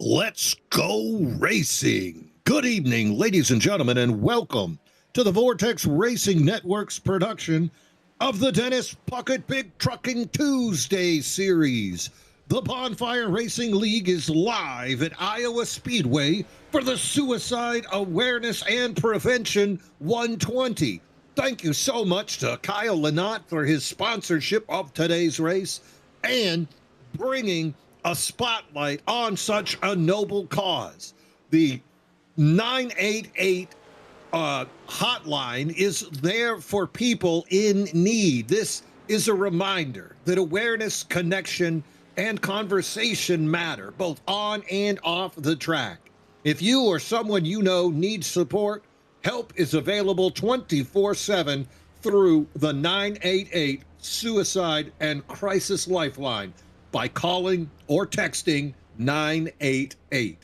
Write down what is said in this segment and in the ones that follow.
Let's go racing. Good evening, ladies and gentlemen, and welcome to the Vortex Racing Network's production of the Dennis Puckett Big Trucking Tuesday series. The Bonfire Racing League is live at Iowa Speedway for the Suicide Awareness and Prevention 120. Thank you so much to Kyle Lynott for his sponsorship of today's race and bringing a spotlight on such a noble cause. The 988 hotline is there for people in need. This is a reminder that awareness, connection, and conversation matter, both on and off the track. If you or someone you know needs support, help is available 24/7 through the 988 Suicide and Crisis Lifeline by calling or texting 988.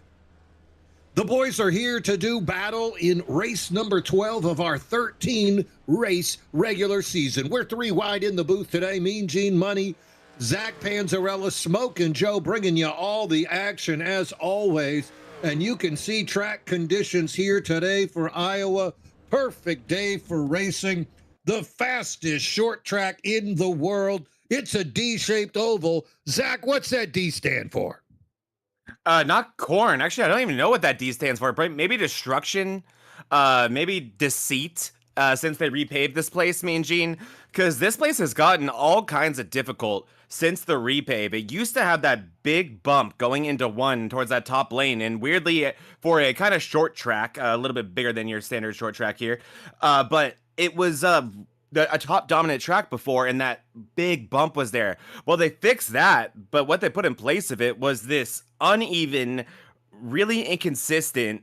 The boys are here to do battle in race number 12 of our 13 race regular season. We're three wide in the booth today. Mean Gene Money, Zach Panzarella, Smoke, and Joe bringing you all the action as always. And you can see track conditions here today for Iowa. Perfect day for racing. The fastest short track in the world. It's a D-shaped oval. Zach, what's that D stand for? Not corn. Actually, I don't even know what that D stands for. But maybe destruction, maybe deceit. Since they repaved this place, me and Gene, because this place has gotten all kinds of difficult since the repave. It used to have that big bump going into one towards that top lane, and weirdly, for a kind of short track, a little bit bigger than your standard short track here, but it was a top dominant track before, and that big bump was there. Well, they fixed that, but what they put in place of it was this uneven, really inconsistent,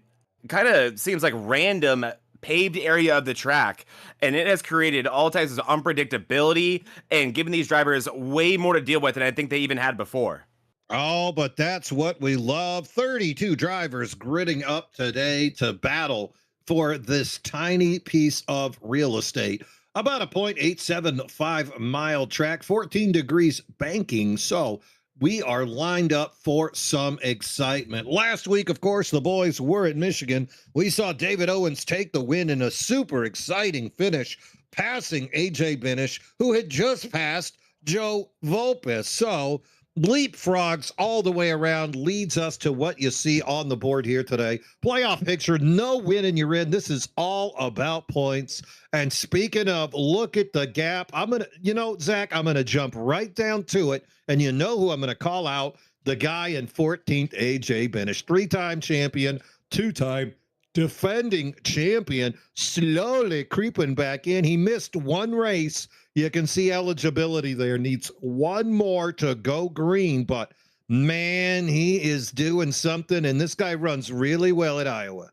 kind of seems like random paved area of the track, and it has created all types of unpredictability and given these drivers way more to deal with than I think they even had before. Oh, but that's what we love. 32 drivers gritting up today to battle for this tiny piece of real estate. About a 0.875 mile track, 14 degrees banking. So we are lined up for some excitement. Last week, of course, the boys were at Michigan. We saw David Owens take the win in a super exciting finish, passing AJ Benish, who had just passed Joe Volpes. So leapfrogs all the way around leads us to what you see on the board here today. Playoff picture, no win and you're in. This is all about points. And speaking of, look at the gap. Zach, I'm going to jump right down to it. And you know who I'm going to call out? The guy in 14th, AJ Benish, three-time champion, two-time defending champion, slowly creeping back in. He missed one race. You can see eligibility there. Needs one more to go green, but man, he is doing something, and this guy runs really well at Iowa.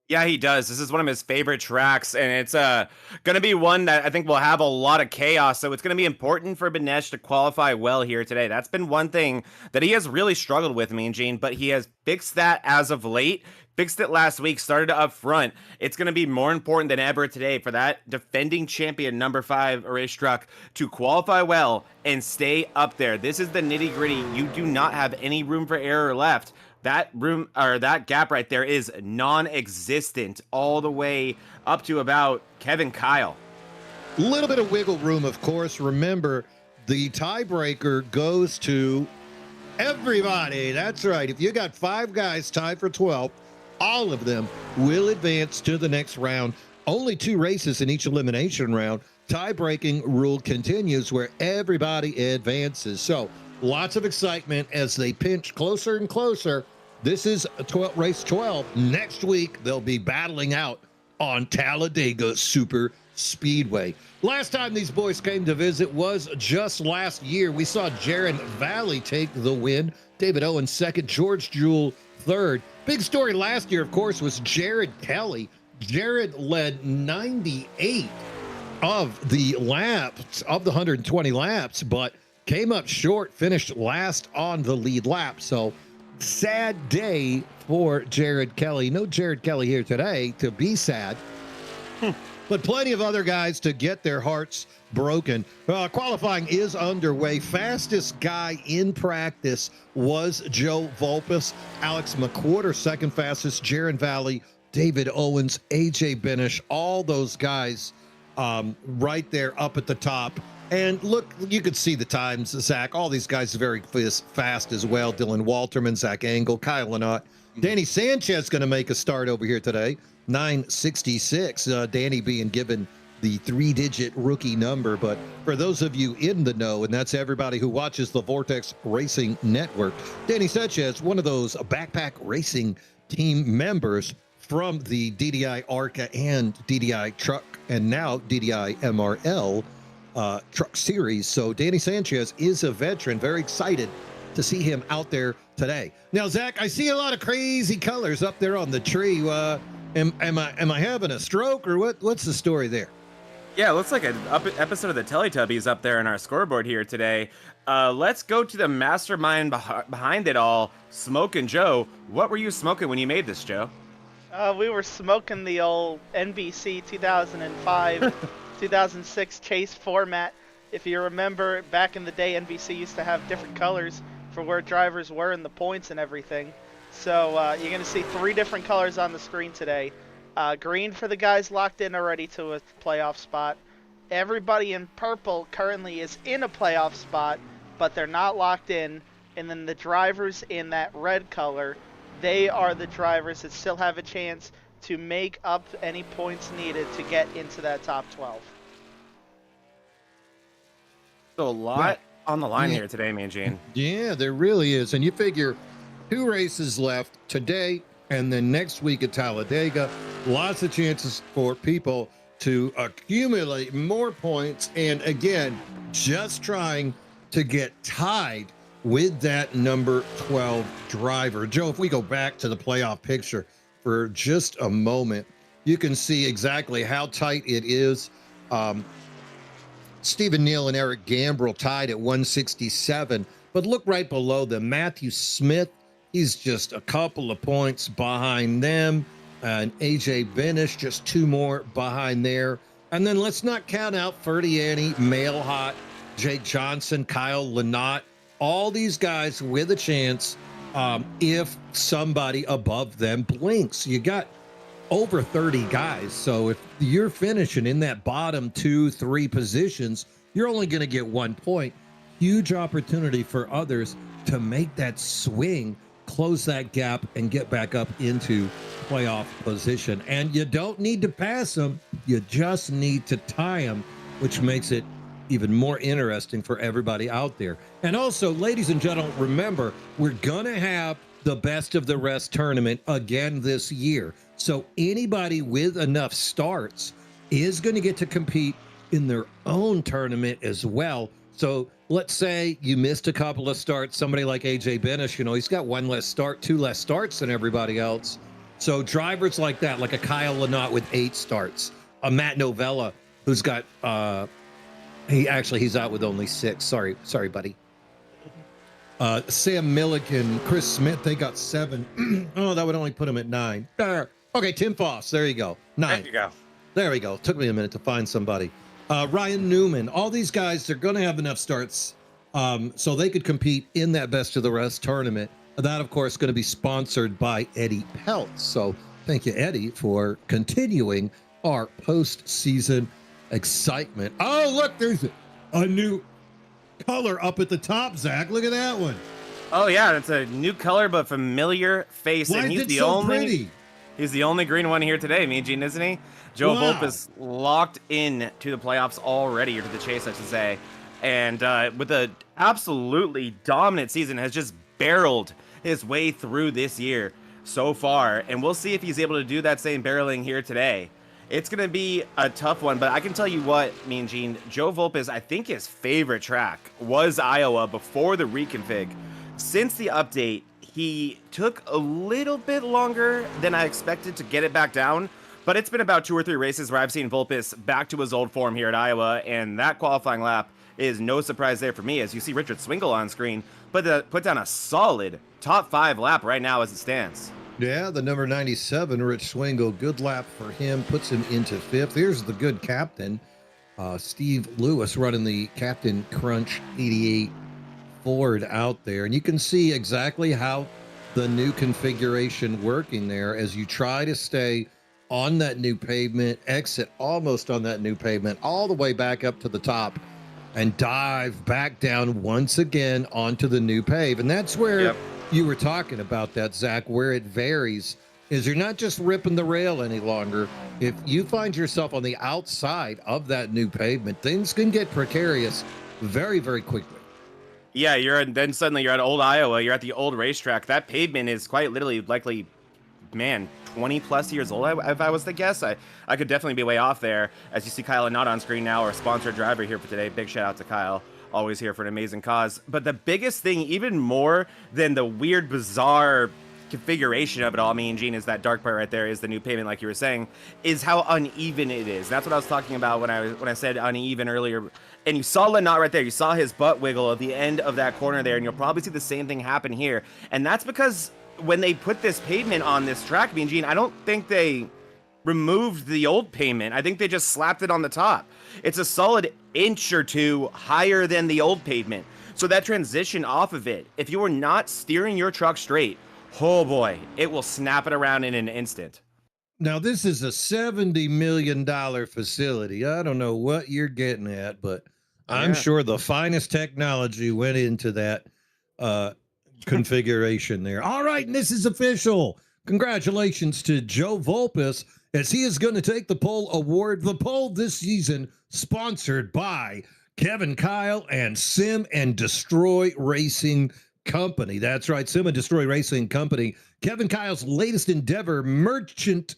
Yeah, he does. This is one of his favorite tracks, and it's going to be one that I think will have a lot of chaos, so it's going to be important for Benesh to qualify well here today. That's been one thing that he has really struggled with, Mean Gene, but he has fixed that as of late. Fixed it last week, started up front. It's going to be more important than ever today for that defending champion number 5 race truck to qualify well and stay up there. This is the nitty gritty. You do not have any room for error left. That room, or that gap right there, is non-existent all the way up to about Kevin Kyle. A little bit of wiggle room, of course. Remember, the tiebreaker goes to everybody. That's right. If you got 5 guys tied for 12, all of them will advance to the next round. Only 2 races in each elimination round. Tie-breaking rule continues where everybody advances. So lots of excitement as they pinch closer and closer. This is race 12. Next week, they'll be battling out on Talladega Super Speedway. Last time these boys came to visit was just last year. We saw Jaron Valley take the win. David Owens second, George Jewell third. Big story last year, of course, was Jared Kelly. Jared led 98 of the laps, of the 120 laps, but came up short, finished last on the lead lap. So sad day for Jared Kelly. No Jared Kelly here today to be sad. but plenty of other guys to get their hearts broken. Qualifying is underway. Fastest guy in practice was Joe Vulpes. Alex McWhorter, second fastest. Jaron Valley, David Owens, AJ Benish, all those guys right there up at the top. And look, you could see the times, Zach. All these guys are very fast as well. Dylan Walterman, Zach Engel, Kyle Lynott. Danny Sanchez going to make a start over here today. 9:66. Danny being given the 3-digit rookie number. But for those of you in the know, and that's everybody who watches the Vortex Racing Network, Danny Sanchez, one of those backpack racing team members from the DDI ARCA and DDI Truck, and now DDI MRL Truck Series. So Danny Sanchez is a veteran. Very excited to see him out there today. Now, Zach, I see a lot of crazy colors up there on the tree. Am I having a stroke, or what's the story there? Yeah, it looks like an episode of the Teletubbies up there on our scoreboard here today. Let's go to the mastermind behind it all, Smokin' Joe. What were you smoking when you made this, Joe? We were smoking the old NBC 2005, 2006 chase format. If you remember, back in the day, NBC used to have different colors for where drivers were in the points and everything. So you're going to see 3 different colors on the screen today. Green for the guys locked in already to a playoff spot. Everybody in purple currently is in a playoff spot, but they're not locked in. And then the drivers in that red color, they are the drivers that still have a chance to make up any points needed to get into that top 12. So a lot on the line here today, man, Gene. Yeah, there really is. And you figure 2 races left today and then next week at Talladega. Lots of chances for people to accumulate more points. And again, just trying to get tied with that number 12 driver. Joe, if we go back to the playoff picture for just a moment, you can see exactly how tight it is. Stephen Neal and Eric Gambrill tied at 167, but look right below them. Matthew Smith, he's just a couple of points behind them, and AJ Benish just 2 more behind there. And then let's not count out Ferdiani, Mailhot, Jake Johnson, Kyle Lynott, all these guys with a chance if somebody above them blinks. You got over 30 guys. So if you're finishing in that bottom 2-3 positions, you're only going to get 1 point. Huge opportunity for others to make that swing, close that gap, and get back up into playoff position. And you don't need to pass them. You just need to tie them, which makes it even more interesting for everybody out there. And also, ladies and gentlemen, remember, we're going to have the best of the rest tournament again this year. So anybody with enough starts is going to get to compete in their own tournament as well. So let's say you missed a couple of starts. Somebody like AJ Benish, you know, he's got 1 less start, 2 less starts than everybody else. So drivers like that, like a Kyle Lynott with 8 starts, a Matt Novella who's got he's out with only 6. Sorry, buddy. Sam Milliken, Chris Smith, they got 7. Oh, that would only put him at 9. Okay, Tim Foss, there you go. 9. There you go. There we go. Took me a minute to find somebody. Ryan Newman, all these guys, they're going to have enough starts so they could compete in that best of the rest tournament. That, of course, going to be sponsored by Eddie Peltz. So thank you, Eddie, for continuing our postseason excitement. Oh, look, there's a new color up at the top, Zach. Look at that one. Oh yeah, it's a new color but familiar face. Why and he's is it the so only pretty? He's the only green one here today, Mean Gene, isn't he? Joe Wow. Volpe is locked in to the playoffs already, or to the chase, I should say. And with a absolutely dominant season, has just barreled his way through this year so far. And we'll see if he's able to do that same barreling here today. It's going to be a tough one, but I can tell you what, Mean Gene, Joe Volpe's, I think his favorite track was Iowa before the reconfig. Since the update, he took a little bit longer than I expected to get it back down, but it's been about 2 or 3 races where I've seen Volpe back to his old form here at Iowa, and that qualifying lap is no surprise there for me, as you see Richard Swingle on screen put down a solid top 5 lap right now as it stands. Yeah, the number 97, Rich Swingle. Good lap for him. Puts him into fifth. Here's the good captain, Steve Lewis, running the Captain Crunch 88 Ford out there. And you can see exactly how the new configuration working there as you try to stay on that new pavement, exit almost on that new pavement, all the way back up to the top and dive back down once again onto the new pave. And that's where you were talking about that, Zach, where it varies is you're not just ripping the rail any longer. If you find yourself on the outside of that new pavement, things can get precarious very, very quickly. Yeah, then suddenly you're at Old Iowa. You're at the old racetrack. That pavement is quite literally likely, man, 20 plus years old. If I was to guess, I could definitely be way off there. As you see Kyle not on screen now, our sponsored driver here for today. Big shout out to Kyle. Always here for an amazing cause. But the biggest thing, even more than the weird, bizarre configuration of it all, Gene, is that dark part right there is the new pavement, like you were saying, is how uneven it is. That's what I was talking about when I said uneven earlier. And you saw Lynott right there. You saw his butt wiggle at the end of that corner there, and you'll probably see the same thing happen here. And that's because when they put this pavement on this track, Gene, I don't think they removed the old pavement. I think they just slapped it on the top. It's a solid inch or two higher than the old pavement. So that transition off of it, if you are not steering your truck straight, oh boy, it will snap it around in an instant. Now, this is a $70 million facility. I don't know what you're getting at, but I'm sure the finest technology went into that configuration there. All right, and this is official. Congratulations to Joe Volpus, as he is going to take the pole award. The pole this season sponsored by Kevin Kyle and Sim and Destroy Racing Company. That's right, Sim and Destroy Racing Company. Kevin Kyle's latest endeavor, merchant.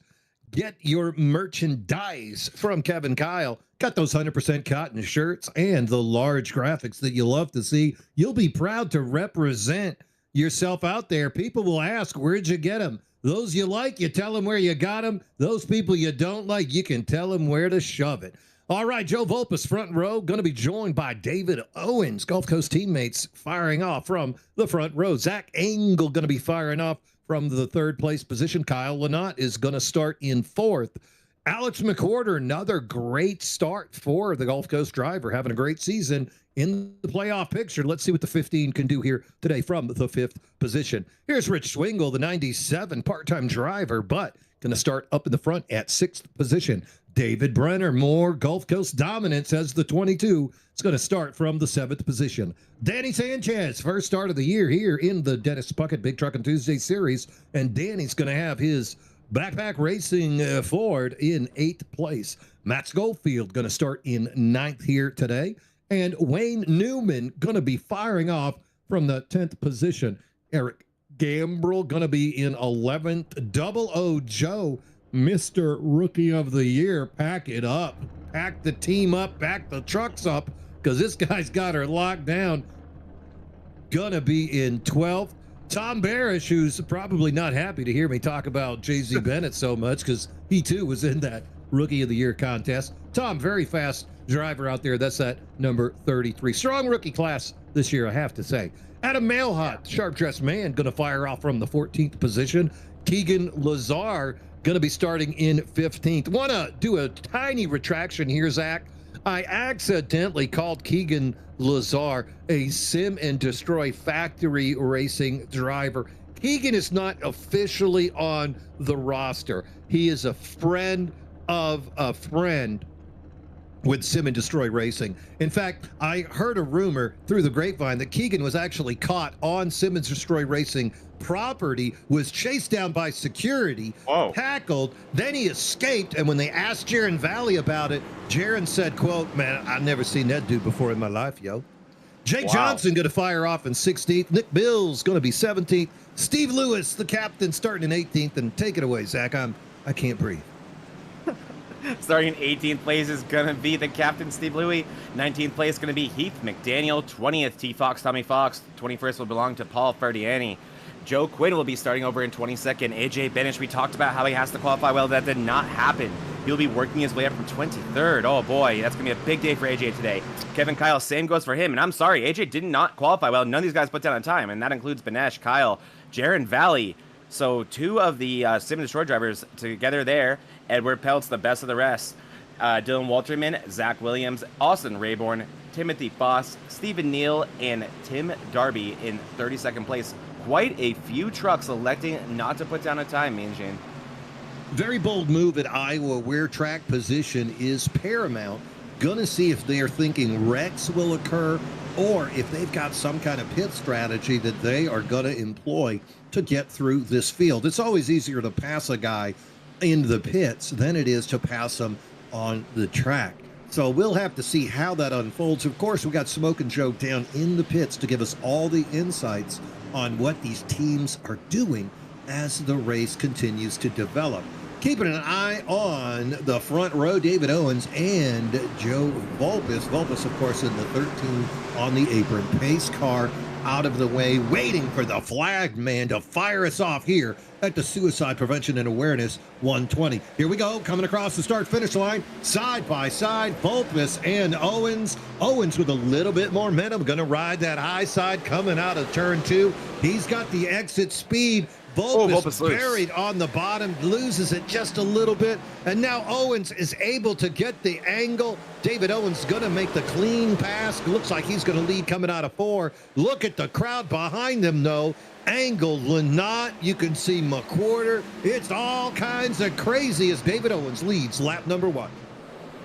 Get your merchandise from Kevin Kyle. Got those 100% cotton shirts and the large graphics that you love to see. You'll be proud to represent yourself out there. People will ask, where'd you get them? Those you like, you tell them where you got them. Those people you don't like, you can tell them where to shove it. All right, Joe Volpus, front row, going to be joined by David Owens, Gulf Coast teammates firing off from the front row. Zach Engel going to be firing off from the third place position. Kyle Lynott is going to start in fourth. Alex McWhorter, another great start for the Gulf Coast driver, having a great season in the playoff picture. Let's see what the 15 can do here today from the fifth position. Here's Rich Swingle, the 97 part-time driver, but going to start up in the front at sixth position. David Brenner, more Gulf Coast dominance as the 22. It's going to start from the seventh position. Danny Sanchez, first start of the year here in the Dennis Puckett Big Truck and Tuesday series. And Danny's going to have his backpack racing Ford in eighth place. Matt Schofield going to start in ninth here today. And Wayne Newman going to be firing off from the 10th position. Eric Gambrel going to be in 11th. Double O Joe, Mr. Rookie of the Year. Pack it up. Pack the team up. Pack the trucks up, because this guy's got her locked down. Gonna be in 12th. Tom Barish, who's probably not happy to hear me talk about Jay-Z Bennett so much, because he too was in that Rookie of the Year contest. Tom, very fast driver out there. That's that number 33. Strong rookie class this year, I have to say. Adam Mailhot, sharp-dressed man, gonna fire off from the 14th position. Keegan Lazar going to be starting in 15th. Want to do a tiny retraction here, Zach. I accidentally called Keegan Lazar a Sim and Destroy factory racing driver. Keegan is not officially on the roster. He is a friend of a friend with Sim and Destroy Racing. In fact, I heard a rumor through the grapevine that Keegan was actually caught on Sim and Destroy Racing property, was chased down by security, tackled, then he escaped, and when they asked Jaron Valley about it, Jaron said, quote, "Man, I've never seen that dude before in my life, yo." Jake Johnson going to fire off in 16th. Nick Bill's going to be 17th. Steve Lewis, the captain, starting in 18th. And take it away, Zach. I can't breathe. Starting in 18th place is going to be the captain, Steve Louie. 19th place is going to be Heath McDaniel. 20th, T. Fox, Tommy Fox. 21st will belong to Paul Ferdiani. Joe Quinn will be starting over in 22nd. AJ Benish, we talked about how he has to qualify well. That did not happen. He'll be working his way up from 23rd. Oh boy, that's going to be a big day for AJ today. Kevin Kyle, same goes for him. And I'm sorry, AJ did not qualify well. None of these guys put down a time, and that includes Benesh, Kyle, Jaron Valley, So 2 of the Sim and Destroy drivers together there. Edward Peltz, the best of the rest. Dylan Walterman, Zach Williams, Austin Rayborn, Timothy Foss, Stephen Neal, and Tim Darby in 32nd place. Quite a few trucks electing not to put down a time, Mean Gene. Very bold move at Iowa, where track position is paramount. Gonna see if they're thinking wrecks will occur or if they've got some kind of pit strategy that they are gonna employ to get through this field. It's always easier to pass a guy in the pits than it is to pass him on the track. So we'll have to see how that unfolds. Of course, we got Smoke and Joe down in the pits to give us all the insights on what these teams are doing as the race continues to develop. Keeping an eye on the front row, David Owens and Joe Vulpes. Vulpes, of course, in the 13 on the apron. Pace car out of the way, waiting for the flag man to fire us off here at the Suicide Prevention and Awareness 120. Here we go, coming across the start-finish line, side by side, Vulpes and Owens. Owens with a little bit more momentum, going to ride that high side coming out of turn 2. He's got the exit speed. Vulpes buried on the bottom, loses it just a little bit, and now Owens is able to get the angle. David Owens going to make the clean pass. Looks like he's going to lead coming out of 4. Look at the crowd behind them, though. Angle, Lynott, you can see McQuarter. It's all kinds of crazy as David Owens leads lap number 1.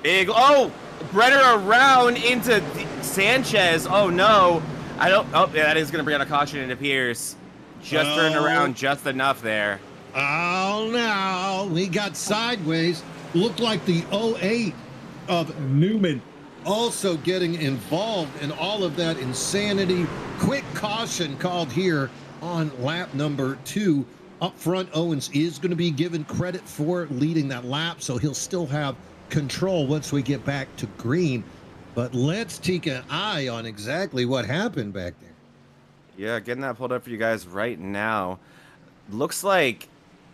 Brenner around into Sanchez. Oh, no. Yeah, that is going to bring out a caution, it appears. Just turned around just enough there. Oh, no. We got sideways. Looked like the 08 of Newman also getting involved in all of that insanity. Quick caution called here on lap number 2. Up front, Owens is going to be given credit for leading that lap, so he'll still have control once we get back to green. But let's take an eye on exactly what happened back there. Yeah, getting that pulled up for you guys right now. Looks like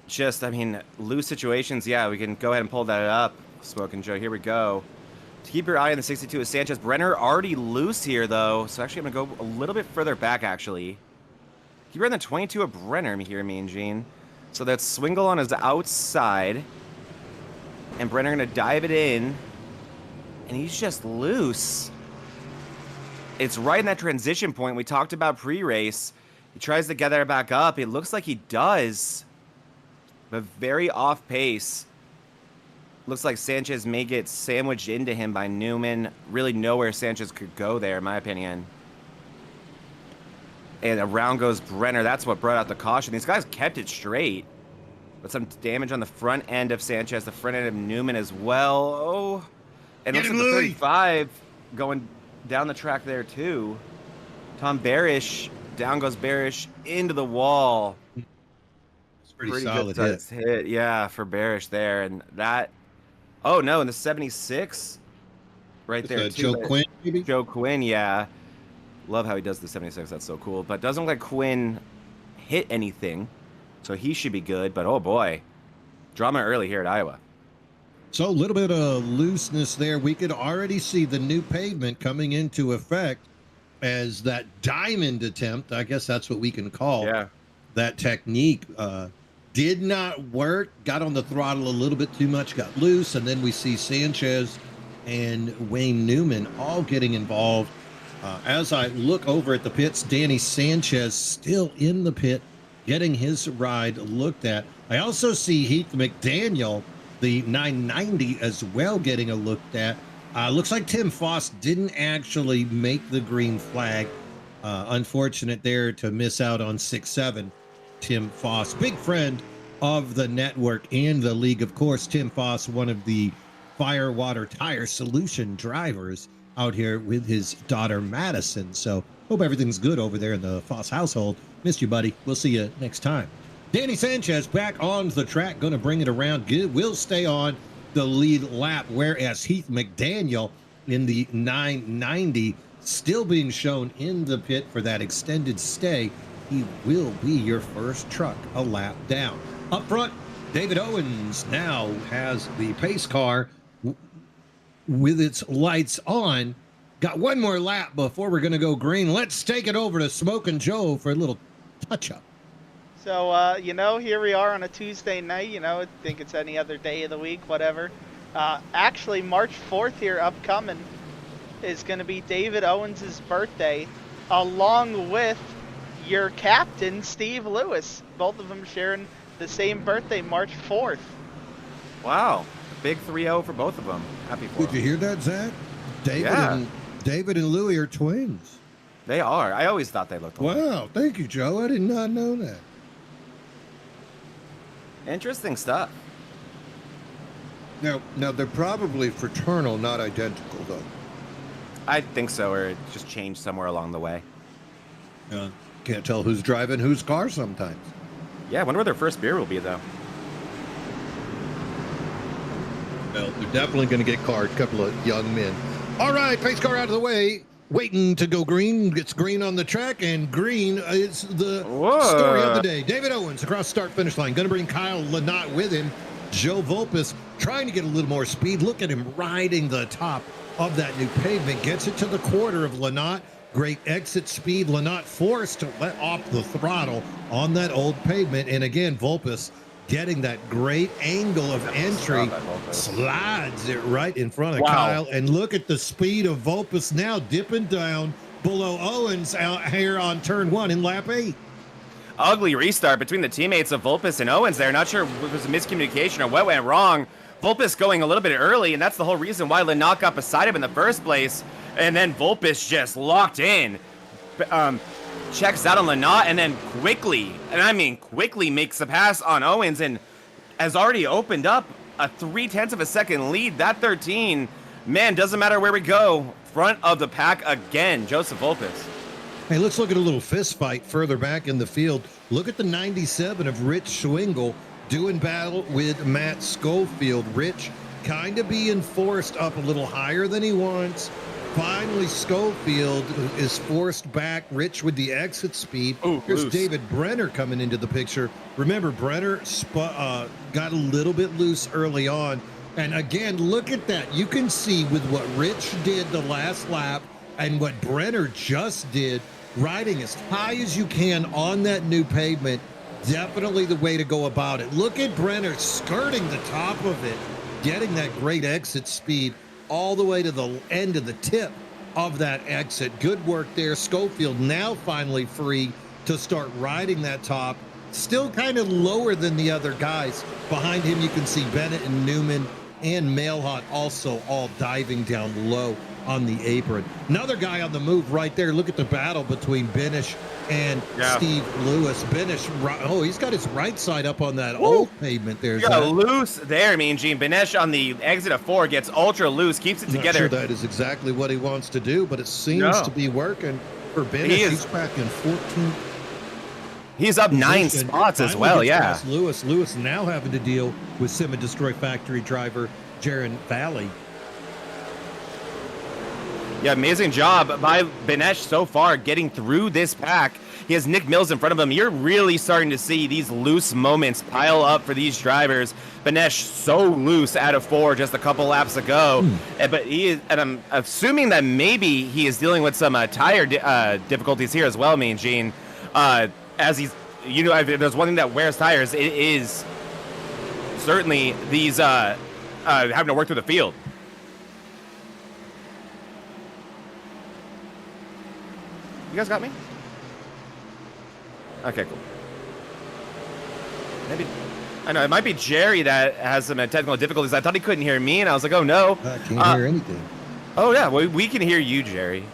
loose situations. Yeah, we can go ahead and pull that up. Smoking Joe, here we go. To keep your eye on the 62 is Sanchez. Brenner already loose here, though. So actually, I'm going to go a little bit further back, actually. Keep your eye on the 22 of Brenner here, Mean Gene. So that's Swingle on his outside. And Brenner going to dive it in. And he's just loose. It's right in that transition point we talked about pre-race. He tries to get there back up. It looks like he does, but very off pace. Looks like Sanchez may get sandwiched into him by Newman. Really nowhere Sanchez could go there, in my opinion. And around goes Brenner. That's what brought out the caution. These guys kept it straight, but some damage on the front end of Sanchez, the front end of Newman as well. Oh, and looks like the 35 going down the track there too. Tom Barish, down goes Barish into the wall. It's pretty solid hit. Yeah, for Barish there. And that, oh no, in the 76 right there too. Joe Quinn, maybe? Joe Quinn, yeah. Love how he does the 76. That's so cool. But doesn't look like Quinn hit anything, so he should be good. But oh boy, drama early here at Iowa. So a little bit of looseness there. We could already see the new pavement coming into effect as that diamond attempt. I guess that's what we can call that technique. Did not work. Got on the throttle a little bit too much, got loose. And then we see Sanchez and Wayne Newman all getting involved. As I look over at the pits, Danny Sanchez still in the pit, getting his ride looked at. I also see Heath McDaniel, the 990 as well, getting a look at. Looks like Tim Foss didn't actually make the green flag. Unfortunate there to miss out on 6-7. Tim Foss, big friend of the network and the league. Of course, Tim Foss, one of the Fire Water Tire Solution drivers out here with his daughter Madison. So hope everything's good over there in the Foss household. Missed you, buddy. We'll see you next time. Danny Sanchez back on the track, going to bring it around. Good. Will stay on the lead lap, whereas Heath McDaniel in the 990 still being shown in the pit for that extended stay. He will be your first truck a lap down. Up front, David Owens now has the pace car with its lights on. Got one more lap before we're going to go green. Let's take it over to Smoke and Joe for a little touch-up. So, you know, here we are on a Tuesday night. You know, I think it's any other day of the week, whatever. Actually, March 4th here, upcoming, is going to be David Owens' birthday, along with your captain, Steve Lewis. Both of them sharing the same birthday, March 4th. Wow. Big 3-0 for both of them. Happy for Did them. you hear that, Zach? David and Louie are twins. They are. I always thought they looked alike. Wow, thank you, Joe. I did not know that. Interesting stuff. Now they're probably fraternal, not identical, though. I think so, or it just changed somewhere along the way. Can't tell who's driving whose car sometimes. Yeah, I wonder where their first beer will be, though. Well, they're definitely going to get carded, a couple of young men. All right, pace car out of the way. Waiting to go green. Gets green on the track, and green is the story of the day. David Owens across start-finish line. Going to bring Kyle Lynott with him. Joe Volpis trying to get a little more speed. Look at him riding the top of that new pavement. Gets it to the quarter of Lynott. Great exit speed. Lynott forced to let off the throttle on that old pavement. And again, Volpis getting that great angle of entry, slides it right in front of Kyle. And look at the speed of Volpis now dipping down below Owens out here on turn 1 in lap 8. Ugly restart between the teammates of Volpis and Owens there. Not sure if it was a miscommunication or what went wrong. Volpis going a little bit early, and that's the whole reason why Lynott got beside him in the first place. And then Volpis just locked in. Checks out on Lynott, and then quickly, and I mean quickly, makes the pass on Owens and has already opened up a 0.3 of a second lead. That 13, man, doesn't matter where we go. Front of the pack again, Joseph Volpis. Hey, let's look at a little fist fight further back in the field. Look at the 97 of Rich Schwingle doing battle with Matt Schofield. Rich kind of being forced up a little higher than he wants. Finally, Schofield is forced back. Rich with the exit speed. Here's loose. David Brenner coming into the picture. Remember, Brenner got a little bit loose early on. And again, look at that. You can see with what Rich did the last lap and what Brenner just did, riding as high as you can on that new pavement, definitely the way to go about it. Look at Brenner skirting the top of it, getting that great exit speed all the way to the end of the tip of that exit. Good work there. Schofield now finally free to start riding that top. Still kind of lower than the other guys. Behind him, you can see Bennett and Newman and Mailhot also all diving down low on the apron. Another guy on the move right there. Look at the battle between Benish and Steve Lewis. Benish, he's got his right side up on that old pavement there. You got loose there, Mean Gene. Benish on the exit of 4 gets ultra loose, keeps it together. Not sure that is exactly what he wants to do, but it seems to be working for Benish. He's back in 14th. He's up 9 spots as well, yeah. Lewis now having to deal with Sim and Destroy Factory driver Jaron Valley. Yeah, amazing job by Benesh so far getting through this pack. He has Nick Mills in front of him. You're really starting to see these loose moments pile up for these drivers. Benesh so loose out of 4 just a couple laps ago. But he is, and I'm assuming that maybe he is dealing with some tire difficulties here as well, Mean Gene. As he's, you know, if there's one thing that wears tires, it is certainly these having to work through the field. You guys got me? Okay, cool. Maybe, I know, it might be Jerry that has some technical difficulties. I thought he couldn't hear me, and I was like, oh no. I can't hear anything. Oh yeah, we can hear you, Jerry.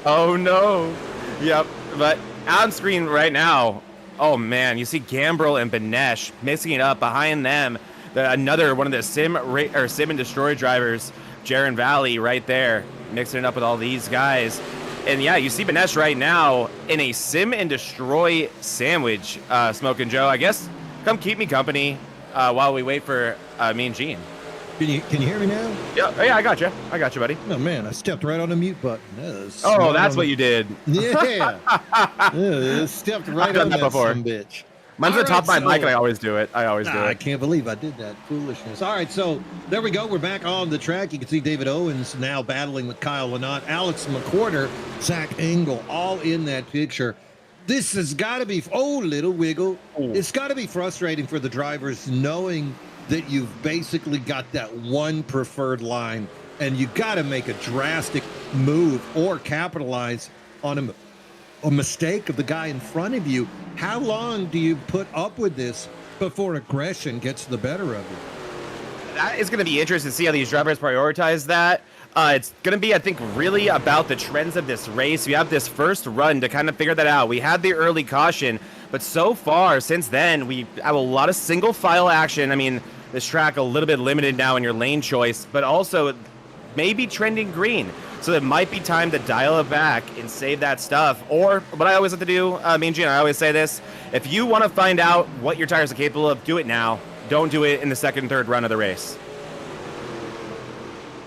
Oh no. Yep, but on screen right now, oh man, you see Gambrel and Benesh mixing it up behind them. Another one of the Sim and Destroy drivers, Jaron Valley right there, mixing it up with all these guys. And yeah, you see Benesh right now in a Sim and Destroy sandwich, Smoking Joe. I guess come keep me company while we wait for me and Gene. Can you hear me now? Yeah, I got you, buddy. Oh man, I stepped right on the mute button. Oh, that's what you did. Yeah, stepped right on that before. bitch. Mine's at the top of my mic, and I always do it. I can't believe I did that foolishness. All right, so there we go. We're back on the track. You can see David Owens now battling with Kyle Lynott, Alex McQuarter, Zach Engel, all in that picture. this has got to be, oh, little wiggle. Ooh. It's got to be frustrating for the drivers knowing that you've basically got that one preferred line and you got to make a drastic move or capitalize on a mistake of the guy in front of you. How long do you put up with this before aggression gets the better of you? That is going to be interesting to see how these drivers prioritize that. It's going to be, I think, really about the trends of this race. We have this first run to kind of figure that out. We had the early caution, but so far since then, we have a lot of single file action. I mean, this track a little bit limited now in your lane choice, but also maybe trending green. So it might be time to dial it back and save that stuff. Or what I always like to do, Mean Gene, I always say this, if you want to find out what your tires are capable of, do it now. Don't do it in the second and third run of the race.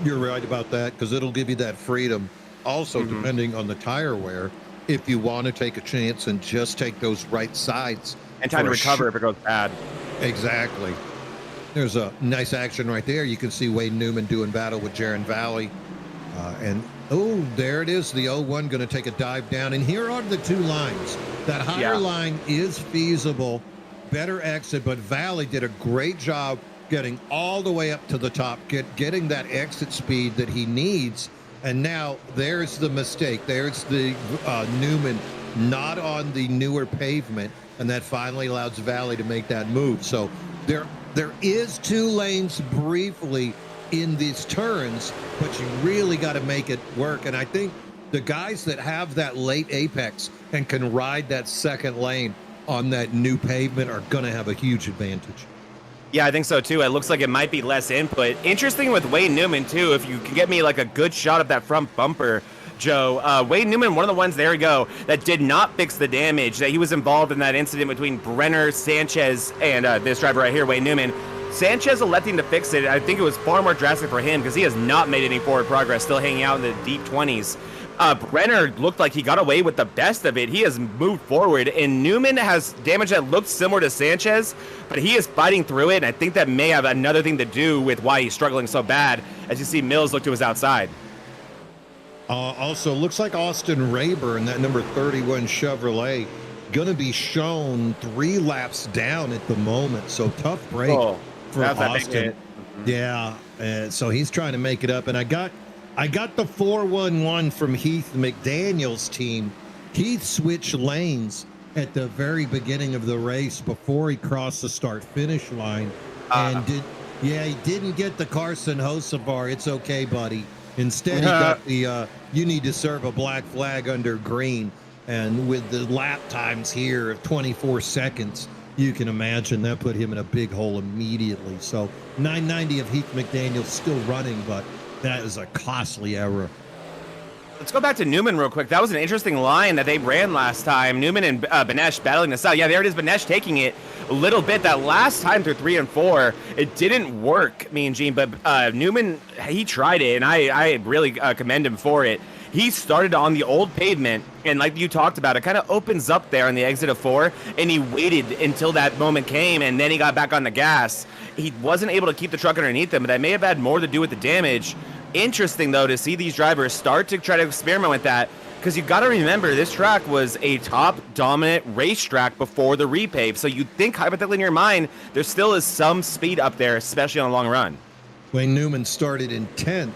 You're right about that, because it'll give you that freedom. Also, depending on the tire wear, if you want to take a chance and just take those right sides. And time to recover if it goes bad. Exactly. There's a nice action right there. You can see Wade Newman doing battle with Jaron Valley. And, oh, there it is. The 0-1 going to take a dive down. And here are the two lines. That higher line is feasible. Better exit, but Valley did a great job getting all the way up to the top, getting that exit speed that he needs. And now there's the mistake. There's the Newman not on the newer pavement, and that finally allows Valley to make that move. So there is two lanes briefly in these turns, but you really got to make it work. And I think the guys that have that late apex and can ride that second lane on that new pavement are going to have a huge advantage. Yeah, I think so too. It looks like it might be less input. Interesting with Wade Newman too, if you can get me like a good shot of that front bumper, Joe. Wade Newman, one of the ones, there we go, that did not fix the damage, that he was involved in that incident between Brenner, Sanchez, and this driver right here, Wade Newman. Sanchez electing to fix it. I think it was far more drastic for him because he has not made any forward progress, still hanging out in the deep 20s. Brenner looked like he got away with the best of it. He has moved forward, and Newman has damage that looks similar to Sanchez, but he is fighting through it, and I think that may have another thing to do with why he's struggling so bad, as you see Mills look to his outside. Also, looks like Austin Rayburn, that number 31 Chevrolet, going to be shown 3 laps down at the moment, so tough break for Austin. Yeah, so he's trying to make it up, and I got the 411 from Heath McDaniel's team. Heath switched lanes at the very beginning of the race before he crossed the start-finish line. And he didn't get the Carson Hocevar, it's okay, buddy. Instead, he got the, you need to serve a black flag under green. And with the lap times here of 24 seconds, you can imagine that put him in a big hole immediately. So 990 of Heath McDaniel still running, but that is a costly error. Let's go back to Newman real quick. That was an interesting line that they ran last time. Newman and Benesh battling this out. Yeah, there it is. Benesh taking it a little bit. That last time through 3 and 4, it didn't work, Mean Gene. But Newman, he tried it, and I really commend him for it. He started on the old pavement, and like you talked about, it kind of opens up there on the exit of 4, and he waited until that moment came, and then he got back on the gas. He wasn't able to keep the truck underneath him, but that may have had more to do with the damage. Interesting, though, to see these drivers start to try to experiment with that, because you've got to remember, this track was a top dominant racetrack before the repave, so you'd think, hypothetically in your mind, there still is some speed up there, especially on a long run. Wayne Newman started in 10th.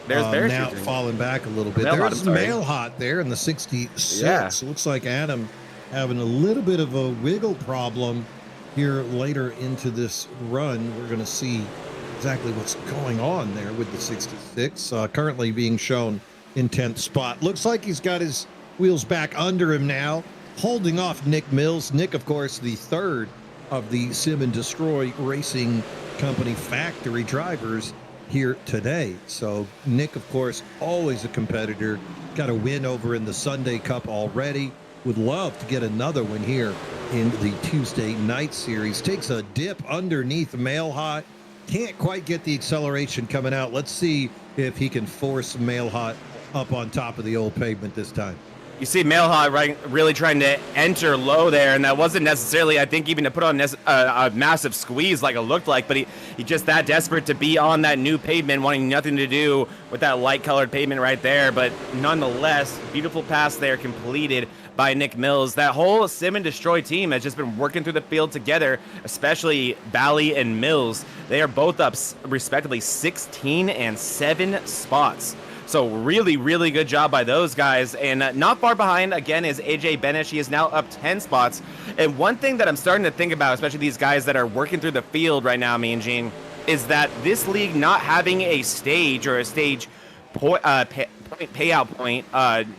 There's now falling back a little bit. There's Mail Hot there in the 66. Yeah. Looks like Adam having a little bit of a wiggle problem here later into this run. We're going to see exactly what's going on there with the 66. Currently being shown in 10th spot. Looks like he's got his wheels back under him now, holding off Nick Mills. Nick, of course, the third of the Sim and Destroy Racing Company factory drivers here today. So Nick, of course, always a competitor, got a win over in the Sunday Cup already, would love to get another one here in the Tuesday night series. Takes a dip underneath Mail Hot, can't quite get the acceleration coming out. Let's see if he can force Mail Hot up on top of the old pavement this time. You see Mail Hot really trying to enter low there, and that wasn't necessarily, I think, even to put on a massive squeeze like it looked like, but he just that desperate to be on that new pavement, wanting nothing to do with that light-colored pavement right there. But nonetheless, beautiful pass there completed by Nick Mills. That whole Sim and Destroy team has just been working through the field together, especially Bally and Mills. They are both up respectively 16 and 7 spots. So really, really good job by those guys. And not far behind, again, is AJ Benish. He is now up 10 spots. And one thing that I'm starting to think about, especially these guys that are working through the field right now, me and Gene, is that this league not having a stage or a stage payout point,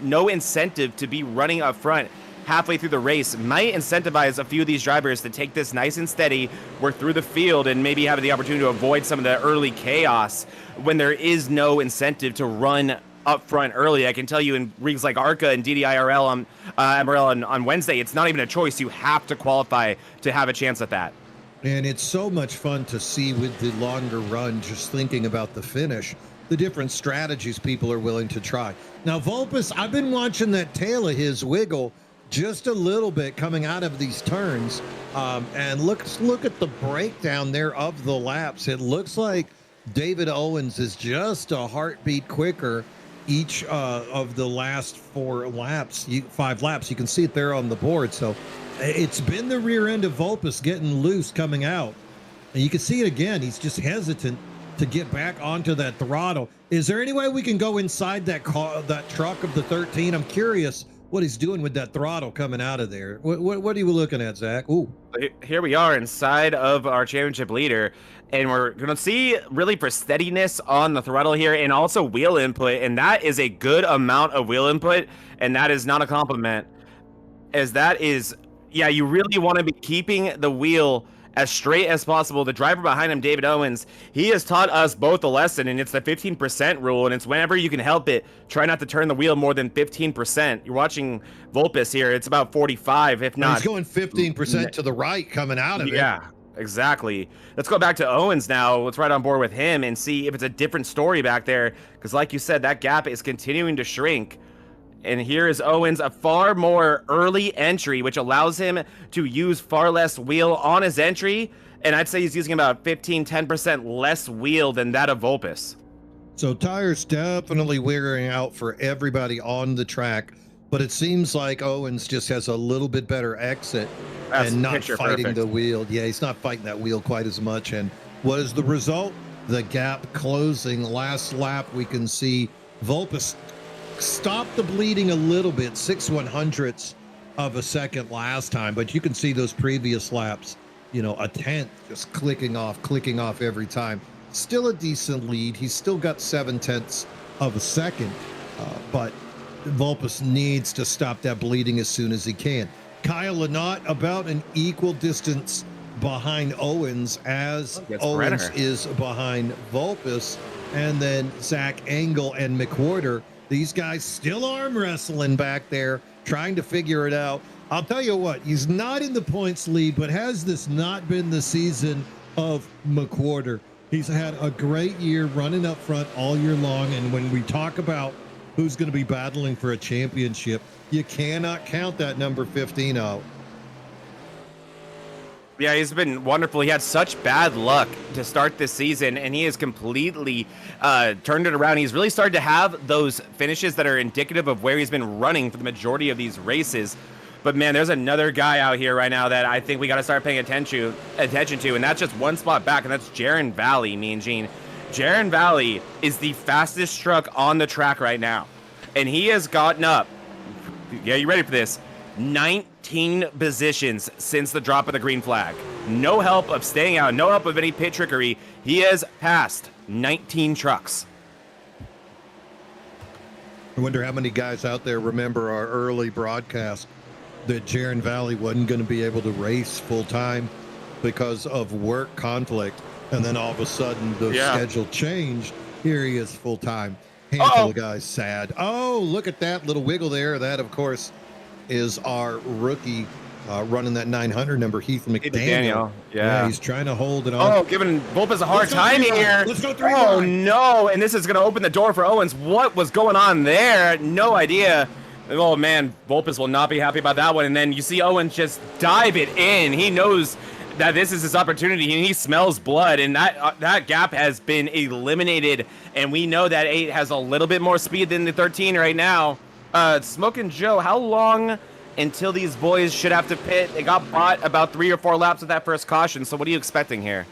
no incentive to be running up front halfway through the race might incentivize a few of these drivers to take this nice and steady, work through the field, and maybe have the opportunity to avoid some of the early chaos when there is no incentive to run up front early. I can tell you in leagues like ARCA and DDIRL on Wednesday, it's not even a choice. You have to qualify to have a chance at that. And it's so much fun to see with the longer run, just thinking about the finish, the different strategies people are willing to try. Now, Vulpes, I've been watching that tail of his wiggle just a little bit coming out of these turns. And look at the breakdown there of the laps. It looks like David Owens is just a heartbeat quicker each of the last 5 laps. You can see it there on the board. So it's been the rear end of Vulpes getting loose coming out. And you can see it again. He's just hesitant to get back onto that throttle. Is there any way we can go inside that truck of the 13? I'm curious what he's doing with that throttle coming out of there. What are you looking at, Zach? Ooh. Here we are inside of our championship leader, and we're going to see really for steadiness on the throttle here and also wheel input, and that is a good amount of wheel input, and that is not a compliment, as that is, yeah, you really want to be keeping the wheel as straight as possible. The driver behind him, David Owens, he has taught us both a lesson, and it's the 15% rule, and it's whenever you can help it, try not to turn the wheel more than 15%. You're watching Vulpes here, it's about 45, if not. He's going 15% to the right coming out of it. Yeah, exactly. Let's go back to Owens now. Let's ride on board with him and see if it's a different story back there, because like you said, that gap is continuing to shrink. And here is Owens, a far more early entry, which allows him to use far less wheel on his entry. And I'd say he's using about 10% less wheel than that of Vulpes. So tires definitely wearing out for everybody on the track. But it seems like Owens just has a little bit better exit and not fighting the wheel. Yeah, he's not fighting that wheel quite as much. And what is the result? The gap closing. Last lap, we can see Vulpes stop the bleeding a little bit, 6/100ths of a second last time, but you can see those previous laps, you know, a tenth just clicking off every time. Still a decent lead. He's still got 7/10ths of a second, but Vulpes needs to stop that bleeding as soon as he can. Kyle Lynott about an equal distance behind Owens as Owens is behind Vulpes, and then Zach Engel and McWhorter. These guys still arm wrestling back there, trying to figure it out. I'll tell you what, he's not in the points lead, but has this not been the season of McWhorter? He's had a great year running up front all year long, and when we talk about who's going to be battling for a championship, you cannot count that number 15 out. Yeah, he's been wonderful. He had such bad luck to start this season, and he has completely turned it around. He's really started to have those finishes that are indicative of where he's been running for the majority of these races. But, man, there's another guy out here right now that I think we got to start paying attention to, and that's just one spot back, and that's Jaron Valley, me and Gene. Jaron Valley is the fastest truck on the track right now, and he has gotten up. Yeah, you ready for this? 19 positions since the drop of the green flag. No help of staying out, no help of any pit trickery. He has passed 19 trucks. I wonder how many guys out there remember our early broadcast that Jaron Valley wasn't going to be able to race full time because of work conflict. And then all of a sudden the schedule changed. Here he is full time. Handful of guys sad. Oh, look at that little wiggle there. That, of course, is our rookie running that 900 number, Heath McDaniel. Yeah, he's trying to hold it on. Oh, giving Vulpes a hard time here. Let's go 3 Oh, no. And this is going to open the door for Owens. What was going on there? No idea. Oh, man, Vulpes will not be happy about that one. And then you see Owens just dive it in. He knows that this is his opportunity, and he smells blood, and that gap has been eliminated. And we know that 8 has a little bit more speed than the 13 right now. Smokin' Joe, how long until these boys should have to pit. They got bought about 3 or 4 laps with that first caution, so what are you expecting here?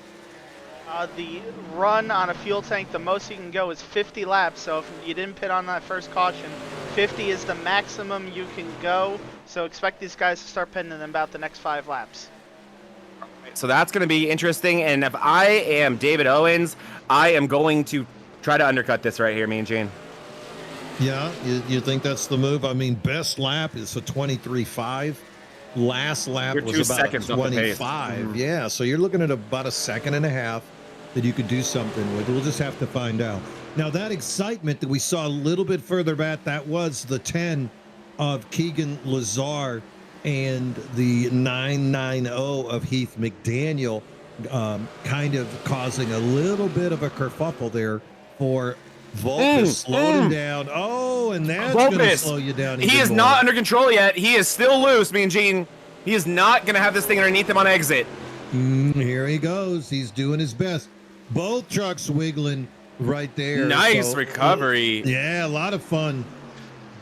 The run on a fuel tank, the most you can go is 50 laps. So if you didn't pit on that first caution, 50 is the maximum you can go. So expect these guys to start pitting in about the next 5 laps. So that's going to be interesting. And if I am David Owens, I am going to try to undercut this right here, Mean Gene. Yeah, you think that's the move? I mean, best lap is a 23.5. Last lap You're was 2 about seconds off the pace. 25. Yeah, so you're looking at about a second and a half that you could do something with. We'll just have to find out. Now, that excitement that we saw a little bit further back, that was the 10 of Keegan Lazar and the 990 of Heath McDaniel, kind of causing a little bit of a kerfuffle there for Vulpes. Slowed him down. Oh, and that's going to slow you down. He is not under control yet. He is still loose, Mean Gene. He is not going to have this thing underneath him on exit. Here he goes. He's doing his best. Both trucks wiggling right there. Nice recovery. Yeah, a lot of fun.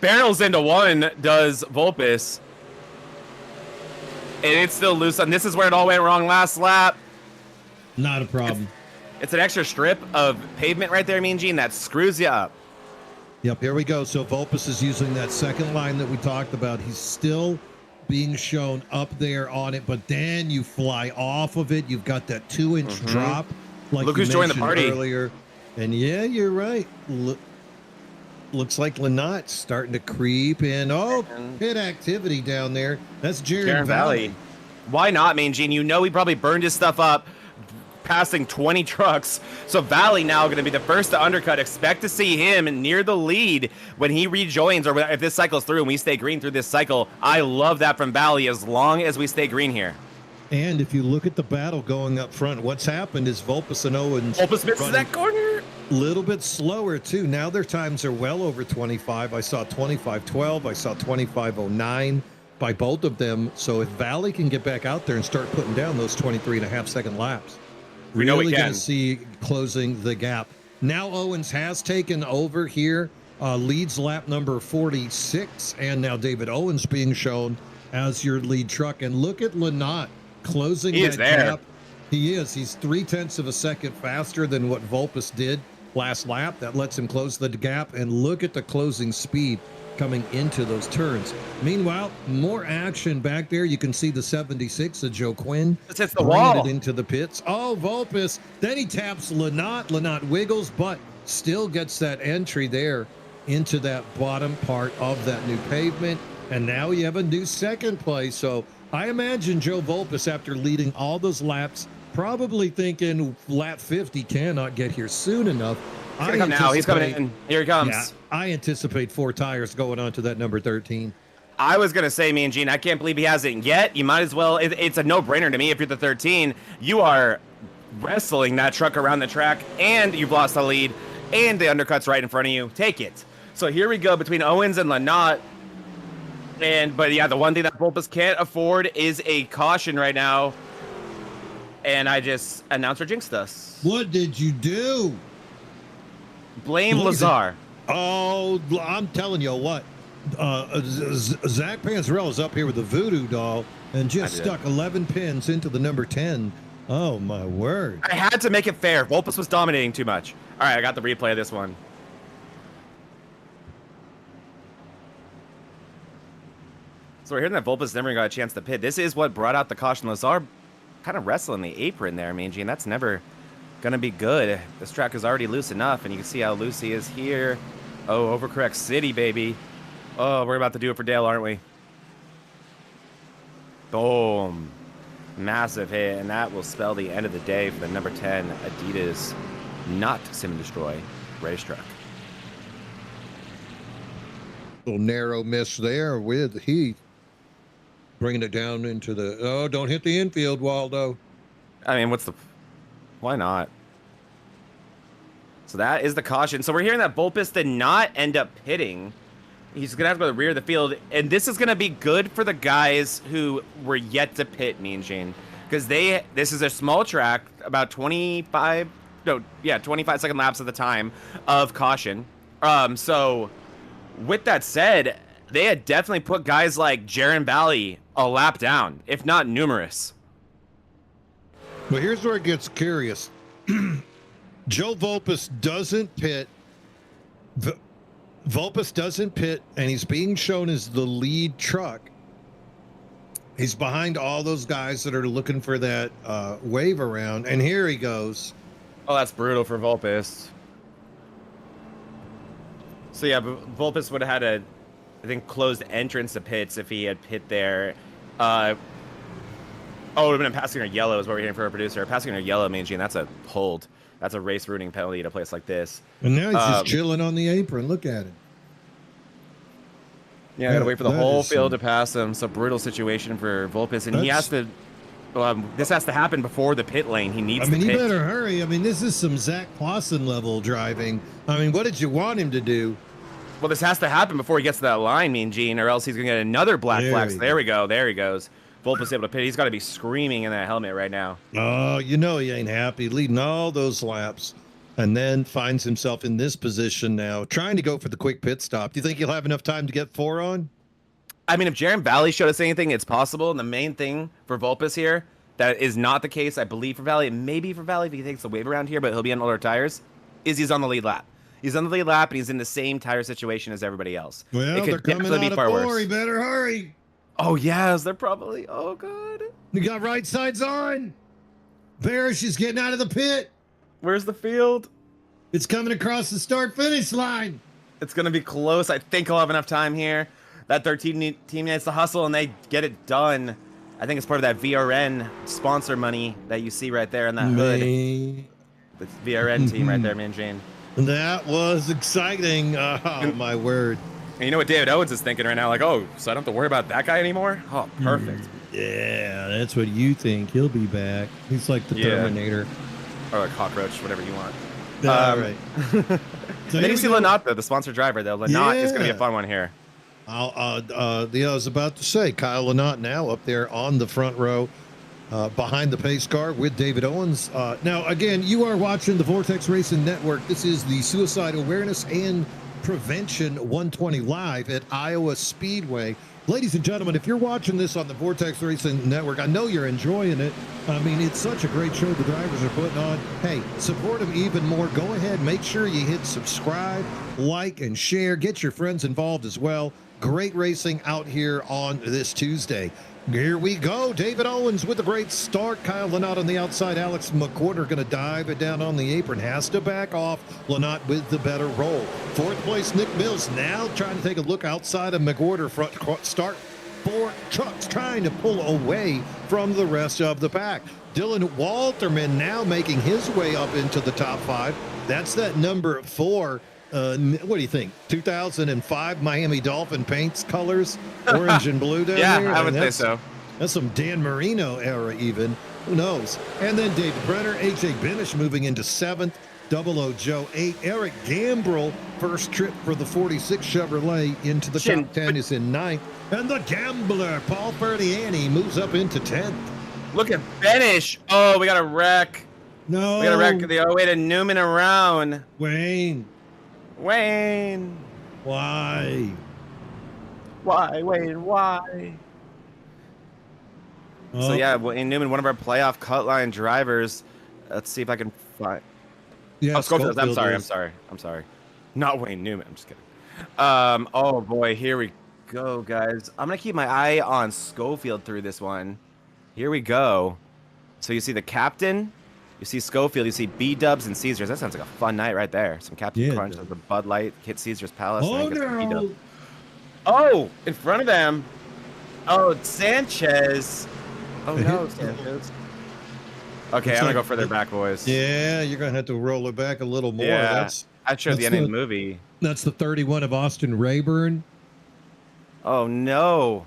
Barrels into one does Vulpes. And it's still loose. And this is where it all went wrong last lap. Not a problem. It's an extra strip of pavement right there, Mean Gene, that screws you up. Yep, here we go. So Vulpes is using that second line that we talked about. He's still being shown up there on it, but then you fly off of it. You've got that 2-inch drop. Like Look who's joined the party earlier. And yeah, you're right. Looks like Lynotte's starting to creep in. Oh, pit activity down there. That's Jaron Valley. Why not, Mean Gene? You know he probably burned his stuff up, passing 20 trucks. So Valley now going to be the first to undercut. Expect to see him near the lead when he rejoins, or if this cycle's through and we stay green through this cycle. I love that from Valley as long as we stay green here. And if you look at the battle going up front, what's happened is Vulpes and Owens misses that corner. A little bit slower, too. Now their times are well over 25. I saw 25.12. I saw 25.09 by both of them. So if Valley can get back out there and start putting down those 23.5-second laps, we know really we going can to see closing the gap. Now Owens has taken over here, leads lap number 46, and now David Owens being shown as your lead truck. And look at Lynott closing that gap. He is. He's 0.3 of a second faster than what Vulpes did last lap. That lets him close the gap. And look at the closing speed coming into those turns. Meanwhile, more action back there. You can see the 76 of Joe Quinn. This hits the wall. It into the pits. Oh, Vulpes. Then he taps Lynott. Lynott wiggles, but still gets that entry there into that bottom part of that new pavement. And now you have a new second place. So I imagine Joe Vulpes, after leading all those laps, probably thinking lap 50 cannot get here soon enough. He's gonna come now. He's coming in. Here he comes. Yeah, I anticipate 4 tires going on to that number 13. I was going to say, Mean Gene, I can't believe he hasn't yet. You might as well. It's a no-brainer to me. If you're the 13, you are wrestling that truck around the track, and you've lost the lead, and the undercut's right in front of you. Take it. So here we go between Owens and Lynott. But yeah, the one thing that Vulpes can't afford is a caution right now. And I just announcer jinxed us. What did you do? Blame Lazar. Oh, I'm telling you what. Zach Panzarella's up here with the voodoo doll and just stuck 11 pins into the number 10. Oh, my word. I had to make it fair. Vulpes was dominating too much. All right, I got the replay of this one. So we're hearing that Vulpes never got a chance to pit. This is what brought out the caution. Lazar kind of wrestling the apron there, Mean Gene. That's never going to be good. This track is already loose enough, and you can see how loose he is here. Oh, overcorrect city, baby. Oh, we're about to do it for Dale, aren't we? Boom. Massive hit, and that will spell the end of the day for the number 10 Adidas not Sim Destroy race truck. Little narrow miss there with Heath. Bringing it down into the... Oh, don't hit the infield, Waldo. I mean, why not? So that is the caution. So we're hearing that Vulpes did not end up pitting. He's going to have to go to the rear of the field. And this is going to be good for the guys who were yet to pit, Mean Gene. Because this is a small track, about 25 second laps at the time of caution. So with that said, they had definitely put guys like Jaron Valley a lap down, if not numerous. Well, here's where it gets curious. Joe Vulpes doesn't pit. Vulpes doesn't pit, and he's being shown as the lead truck. He's behind all those guys that are looking for that wave around, and here he goes. Oh, that's brutal for Vulpes. So yeah, Vulpes would have had a, I think, closed entrance to pits if he had pit there. Oh, it would have been a passing or yellow is what we're hearing for our producer. Passing or yellow means, Gene, that's a hold. That's a race ruining penalty at a place like this. And now he's just chilling on the apron. Look at him. Yeah, I gotta wait for the whole field to pass him. So brutal situation for Vulpes, and he has to. This has to happen before the pit lane. He needs. I mean, to he pit. better hurry. I mean, this is some Zach Clausen level driving. I mean, what did you want him to do? Well, this has to happen before he gets to that line, Mean Gene, or else he's gonna get another black flag. So there we go. There he goes. Vulpes able to pit. He's got to be screaming in that helmet right now. Oh, you know he ain't happy, leading all those laps, and then finds himself in this position now, trying to go for the quick pit stop. Do you think he'll have enough time to get 4 on? I mean, if Jaron Valley showed us anything, it's possible. And the main thing for Vulpes here, that is not the case, I believe, for Valley. It may be for Valley if he takes the wave around here, but he'll be on older tires, is he's on the lead lap. He's on the lead lap, and he's in the same tire situation as everybody else. Well, it they're could coming definitely out be of far 4. worse. He better hurry. Oh, yes, they're probably... Oh, God. You got right sides on. Barish is getting out of the pit. Where's the field? It's coming across the start-finish line. It's going to be close. I think he'll have enough time here. That 13 team needs to hustle, and they get it done. I think it's part of that VRN sponsor money that you see right there in that hood. The VRN team right there, man, Jane. That was exciting. Oh, my word. And you know what David Owens is thinking right now? Like, oh, so I don't have to worry about that guy anymore? Oh, perfect. Yeah, that's what you think. He'll be back. He's like the Terminator. Or a cockroach, whatever you want. All right. So then you see Lynott, though, the sponsor driver, though. Lynott is going to be a fun one here. I was about to say, Kyle Lynott now up there on the front row behind the pace car with David Owens. Now, again, you are watching the Vortex Racing Network. This is the Suicide Awareness and Prevention 120 live at Iowa Speedway. Ladies and gentlemen, if you're watching this on the Vortex Racing Network, I know you're enjoying it. I mean, it's such a great show the drivers are putting on. Hey, support them even more. Go ahead, make sure you hit subscribe, like, and share. Get your friends involved as well. Great racing out here on this Tuesday. Here we go. David Owens with a great start. Kyle Lynott on the outside. Alex McQuarter going to dive it down on the apron. Has to back off. Lynott with the better roll. Fourth place, Nick Mills now trying to take a look outside of McQuarter. Front start. 4 trucks trying to pull away from the rest of the pack. Dylan Walterman now making his way up into the top 5. That's that number 4. What do you think? 2005 Miami Dolphin paints colors, orange and blue down yeah, there? I would say so. That's some Dan Marino era even. Who knows? And then David Brenner, AJ Benish moving into 7th. 00 Joe 8. Eric Gambrell, first trip for the 46 Chevrolet into the top 10 is in 9th. And the Gambler, Paul Ferdiani, moves up into 10th. Look at Benish. Oh, we got a wreck. No. We got a wreck the way to Newman around. Wayne. Why? Wayne, why? Oh. So yeah, Wayne Newman, one of our playoff cut line drivers. Let's see if I can find. Yeah, Oh, Schofield. I'm sorry. Not Wayne Newman. I'm just kidding. Oh boy, here we go, guys. I'm gonna keep my eye on Schofield through this one. Here we go. So you see the captain. You see Schofield, you see B-Dubs and Caesars. That sounds like a fun night right there. Some Captain Crunch, the Bud Light, hit Caesars Palace. Oh, no. Oh, in front of them. Oh, Sanchez. Oh, no, Sanchez. Okay, I'm going to go further back, boys. Yeah, you're going to have to roll it back a little more. Yeah, I showed the end of the movie. That's the 31 of Austin Rayburn. Oh, no.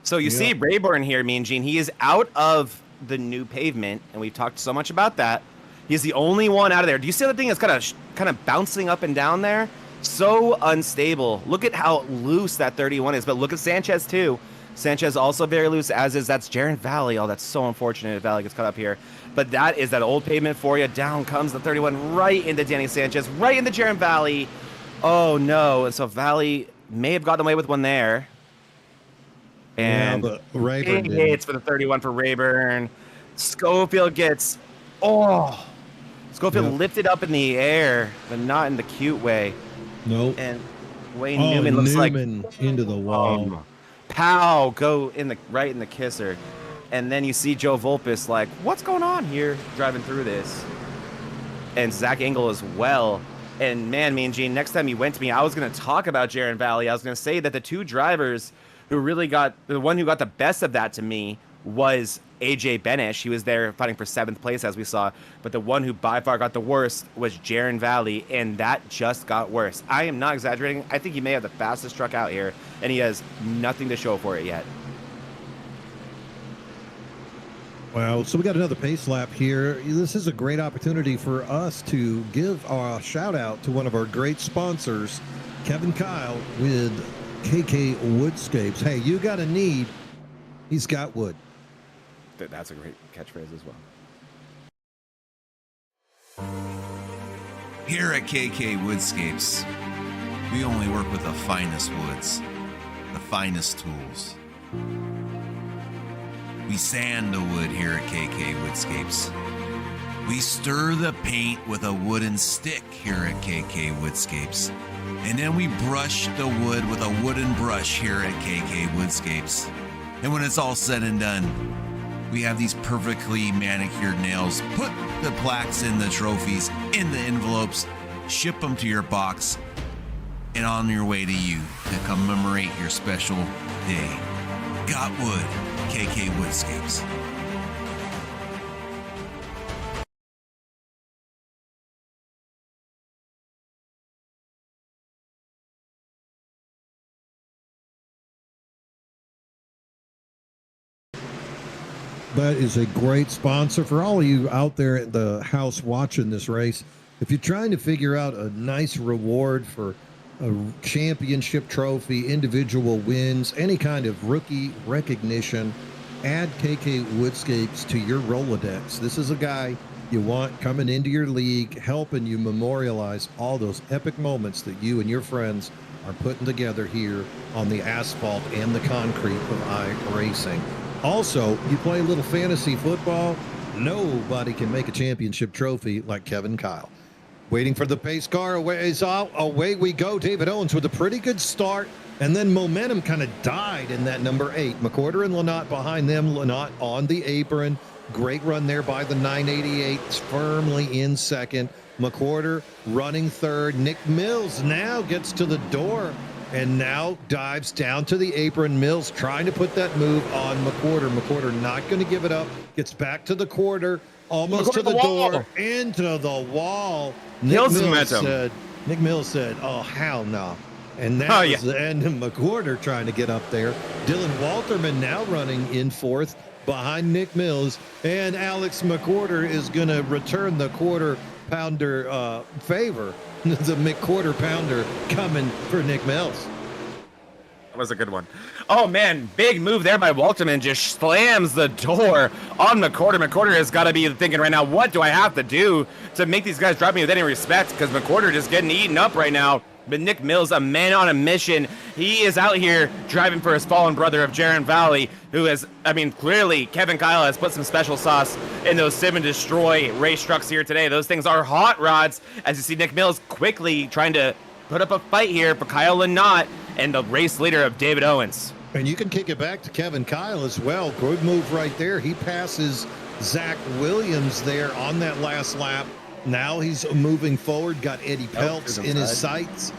So you see Rayburn here, Mean Gene. He is out of the new pavement, and we've talked so much about that. He's the only one out of there. Do you see the thing that's kind of bouncing up and down there? So unstable. Look at how loose that 31 is, but look at Sanchez too. Sanchez also very loose, as is that's Jaron Valley. Oh, that's so unfortunate if Valley gets cut up here. But that is that old pavement for you. Down comes the 31 right into Danny Sanchez, right into Jaron Valley. Oh no. And so Valley may have gotten away with one there. And but Rayburn big didn't. hits for the 31 for Rayburn. Schofield gets, Schofield Yep. lifted up in the air, but not in the cute way. Nope. And Wayne Newman looks Newman into the wall. pow, go right in the kisser. And then you see Joe Volpis like, what's going on here, driving through this. And Zach Engel as well. And man, Mean Gene, next time you went to me, I was going to talk about Jaron Valley. I was going to say that the two drivers who really the one who got the best of that to me was AJ Benish. He was there fighting for 7th place, as we saw. But the one who by far got the worst was Jaron Valley, and that just got worse. I am not exaggerating. I think he may have the fastest truck out here, and he has nothing to show for it yet. Well, so we got another pace lap here. This is a great opportunity for us to give a shout out to one of our great sponsors, Kevin Kyle with KK Woodscapes. Hey, you got a need, he's got wood. That's a great catchphrase as well. Here at KK Woodscapes, we only work with the finest woods, the finest tools. We sand the wood here at KK Woodscapes. We stir the paint with a wooden stick here at KK Woodscapes. And then we brush the wood with a wooden brush here at KK Woodscapes. And when it's all said and done, we have these perfectly manicured nails. Put the plaques in the trophies, in the envelopes, ship them to your box, and on your way to you to commemorate your special day. Got wood, KK Woodscapes. That is a great sponsor for all of you out there at the house watching this race. If you're trying to figure out a nice reward for a championship trophy, individual wins, any kind of rookie recognition, add KK Woodscapes to your Rolodex. This is a guy you want coming into your league, helping you memorialize all those epic moments that you and your friends are putting together here on the asphalt and the concrete of iRacing. Also, you play a little fantasy football, nobody can make a championship trophy like Kevin Kyle. Waiting for the pace car, away we go. David Owens with a pretty good start, and then momentum kind of died in that number 8. McWhorter and Lynott behind them. Lynott on the apron. Great run there by the 988, firmly in second. McWhorter running third. Nick Mills now gets to the door and now dives down to the apron. Mills trying to put that move on McWhorter. McWhorter not going to give it up. Gets back to the quarter, almost to the door, into the wall. Nick Mills said, oh, hell no. And that was the end of McWhorter trying to get up there. Dylan Walterman now running in fourth behind Nick Mills. And Alex McWhorter is going to return the quarter pounder favor. The McQuarter pounder coming for Nick Mills. That was a good one. Oh, man, big move there by Walterman. Just slams the door on McWhorter. McWhorter has got to be thinking right now, what do I have to do to make these guys drive me with any respect? Because McWhorter just getting eaten up right now. But Nick Mills, a man on a mission. He is out here driving for his fallen brother of Jaron Valley, who has, clearly Kevin Kyle has put some special sauce in those Sim and Destroy race trucks here today. Those things are hot rods, as you see Nick Mills quickly trying to put up a fight here for Kyle Lynott and the race leader of David Owens. And you can kick it back to Kevin Kyle as well. Good move right there. He passes Zach Williams there on that last lap. Now he's moving forward, got Eddie Peltz in his sights.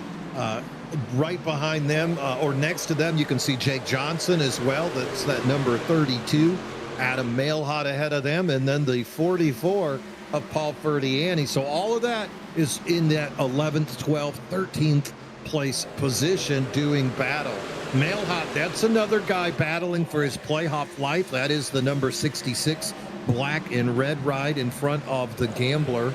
Right behind them, or next to them, you can see Jake Johnson as well. That's that number 32. Adam Mailhot ahead of them, and then the 44 of Paul Ferdiani. So all of that is in that 11th, 12th, 13th place position doing battle. Mailhot, that's another guy battling for his playoff life. That is the number 66 black and red ride in front of the Gambler.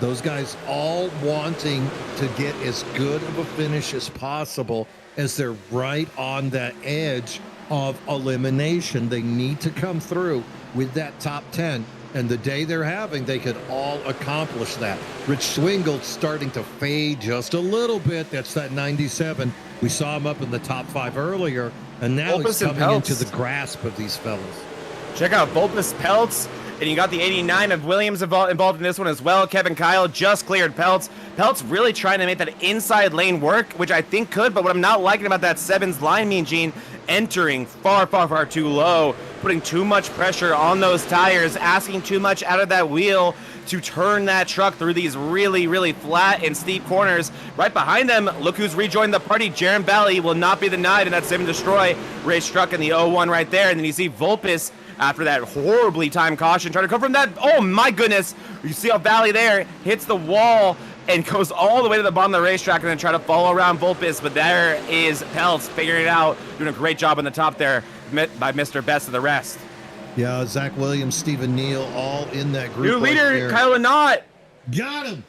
Those guys all wanting to get as good of a finish as possible, as they're right on that edge of elimination. They need to come through with that top 10. And the day they're having, they could all accomplish that. Rich Swingle starting to fade just a little bit. That's that 97. We saw him up in the top 5 earlier, and now Volpus he's and coming into Peltz. the grasp of these fellas. Check out Volpus, Peltz, and you got the 89 of Williams involved in this one as well. Kevin Kyle just cleared Peltz. Peltz really trying to make that inside lane work, which I think could, but what I'm not liking about that Sevens line, Mean Gene, entering far, far, far too low, putting too much pressure on those tires, asking too much out of that wheel to turn that truck through these really, really flat and steep corners. Right behind them, look who's rejoined the party. Jaron Valley will not be denied in that Sim Destroy race truck in the 01 right there. And then you see Volpus, after that horribly timed caution, trying to come from that. Oh my goodness. You see how Valley there hits the wall and goes all the way to the bottom of the racetrack and then try to follow around Volpus. But there is Peltz figuring it out, doing a great job on the top there by Mr. Best of the rest. Yeah, Zach Williams, Stephen Neal, all in that group. New leader, there. Kyle Lynott. Got him.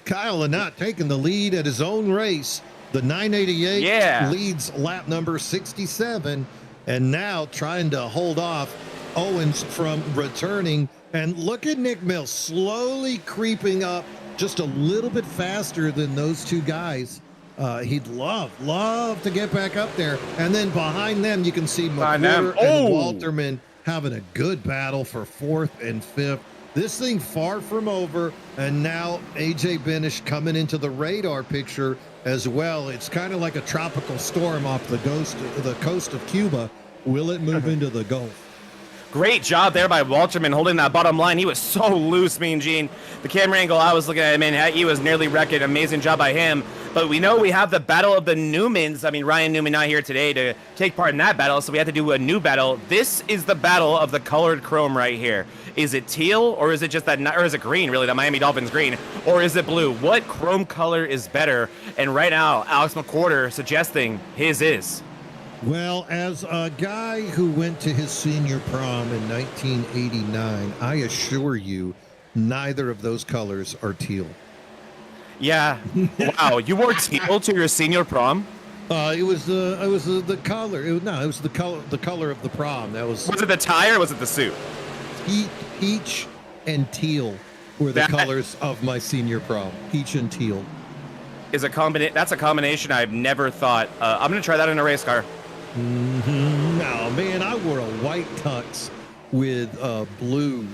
Kyle Lynott taking the lead at his own race. The 988 leads lap number 67, and now trying to hold off Owens from returning. And look at Nick Mills slowly creeping up just a little bit faster than those two guys. He'd love to get back up there. And then behind them, you can see McWhorter and Walterman having a good battle for 4th and 5th. This thing far from over, and now AJ Benish coming into the radar picture as well. It's kind of like a tropical storm off the coast of Cuba. Will it move into the Gulf? Great job there by Walterman holding that bottom line. He was so loose, Mean Gene. The camera angle I was looking at him in, he was nearly wrecking. Amazing job by him. But we know we have the battle of the Newmans. I mean, Ryan Newman not here today to take part in that battle, so we have to do a new battle. This is the battle of the colored chrome right here. Is it teal, or is it just that, or is it green, really, the Miami Dolphins green, or is it blue? What chrome color is better? And right now, Alex McWhorter suggesting his is. Well, as a guy who went to his senior prom in 1989, I assure you, neither of those colors are teal. Yeah. Wow. You wore teal to your senior prom? It was the color. It was the color of the prom. That was. Was it the tie or was it the suit? Peach and teal were the colors of my senior prom. Peach and teal. That's a combination I've never thought. I'm gonna try that in a race car. No, man, I wore a white tux with blue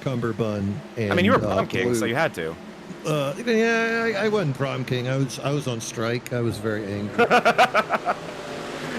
cummerbund. And, I mean, you were prom king, so you had to. Yeah, I wasn't prom king. I was on strike. I was very angry.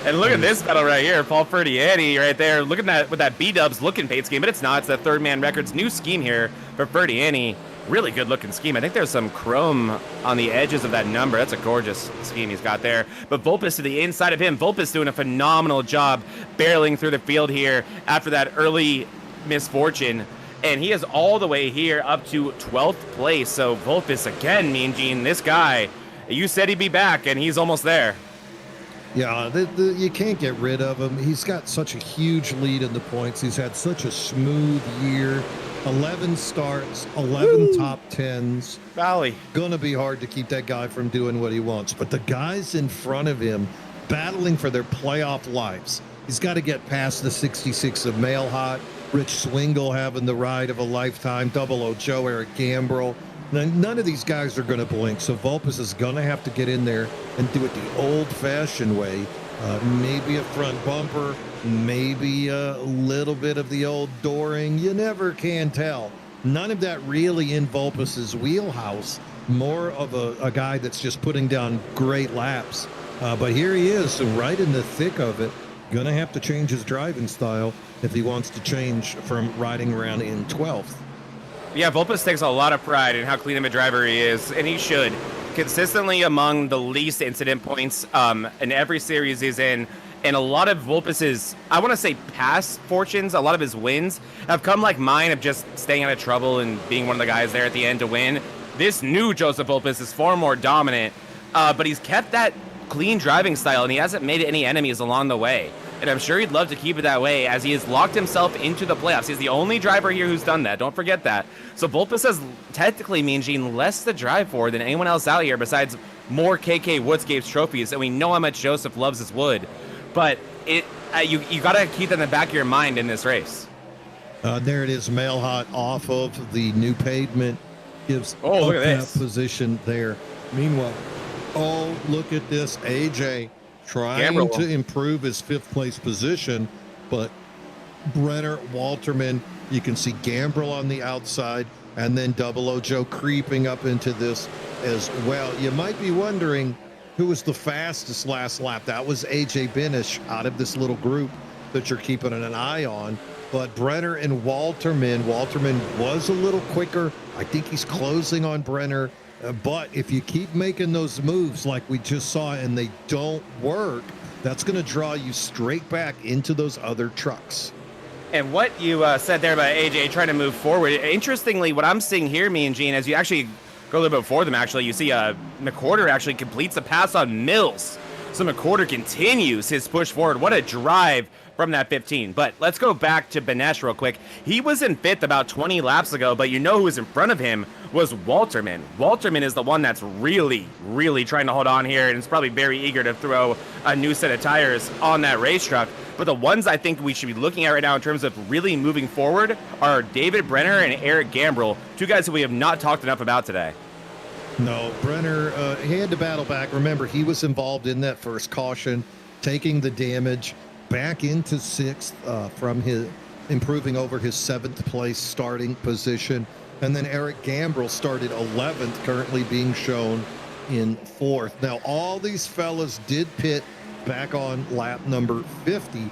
And look at this battle right here, Paul Ferdiani right there. Look at that with that B-Dubs looking paint scheme, but it's not. It's the Third Man Records new scheme here for Ferdiani. Really good looking scheme. I think there's some chrome on the edges of that number. That's a gorgeous scheme he's got there. But Volpus to the inside of him. Volpus doing a phenomenal job barreling through the field here after that early misfortune. And he is all the way here up to 12th place. So Volpus again, Mean Gene, this guy, you said he'd be back, and he's almost there. Yeah, you can't get rid of him. He's got such a huge lead in the points. He's had such a smooth year. 11 starts, 11 top 10s. Valley. Gonna be hard to keep that guy from doing what he wants. But the guys in front of him battling for their playoff lives. He's got to get past the 66 of Mailhot. Rich Swingle having the ride of a lifetime. 00 Joe, Eric Gambrell. None of these guys are going to blink, so Volpus is going to have to get in there and do it the old-fashioned way. Maybe a front bumper, maybe a little bit of the old dooring. You never can tell. None of that really in Volpus's wheelhouse. More of a guy that's just putting down great laps. But here he is, so right in the thick of it. Going to have to change his driving style if he wants to change from riding around in 12th. Yeah, Volpus takes a lot of pride in how clean of a driver he is, and he should. Consistently among the least incident points in every series he's in. And a lot of Volpus's, I want to say past fortunes, a lot of his wins have come like mine of just staying out of trouble and being one of the guys there at the end to win. This new Joseph Volpus is far more dominant, but he's kept that clean driving style, and he hasn't made any enemies along the way. And I'm sure he'd love to keep it that way as he has locked himself into the playoffs. He's the only driver here who's done that. Don't forget that. So Volpus has technically, Mean Gene, less to drive for than anyone else out here besides more KK Woodscapes trophies. And we know how much Joseph loves his wood. But you got to keep that in the back of your mind in this race. There it is, Mailhot off of the new pavement. Gives look at that this position there. Meanwhile, Oh, look at this. AJ trying Gambrel. to improve his 5th place position, but Brenner, Walterman, you can see Gambrel on the outside, and then Double O Joe creeping up into this as well. You might be wondering who was the fastest last lap. That was AJ Benish out of this little group that you're keeping an eye on. But Brenner and Walterman was a little quicker. I think he's closing on Brenner. But if you keep making those moves like we just saw and they don't work, that's going to draw you straight back into those other trucks. And what you said there about AJ trying to move forward, interestingly, what I'm seeing here, me and Gene, as you actually go a little bit before them, actually, you see McWhorter actually completes a pass on Mills. So McWhorter continues his push forward. What a drive from that 15. But let's go back to Benesh real quick. He was in 5th about 20 laps ago, but you know who was in front of him was Walterman. Walterman is the one that's really, really trying to hold on here, and is probably very eager to throw a new set of tires on that race truck. But the ones I think we should be looking at right now in terms of really moving forward are David Brenner and Eric Gambrel, two guys who we have not talked enough about today. No, Brenner, he had to battle back. Remember, he was involved in that first caution, taking the damage back into 6th from his improving over his 7th place starting position. And then Eric Gambrel started 11th, currently being shown in 4th. Now, all these fellas did pit back on lap number 50,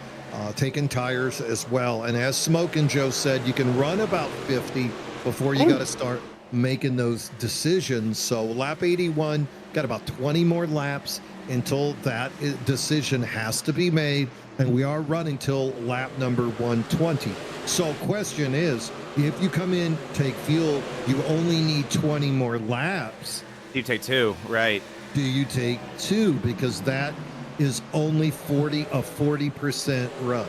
taking tires as well. And as Smoke and Joe said, you can run about 50 before you got to start making those decisions. So lap 81, got about 20 more laps until that decision has to be made. And we are running till lap number 120. So question is, if you come in, take fuel, you only need 20 more laps. You take 2, right? Do you take 2? Because that is only a 40% run.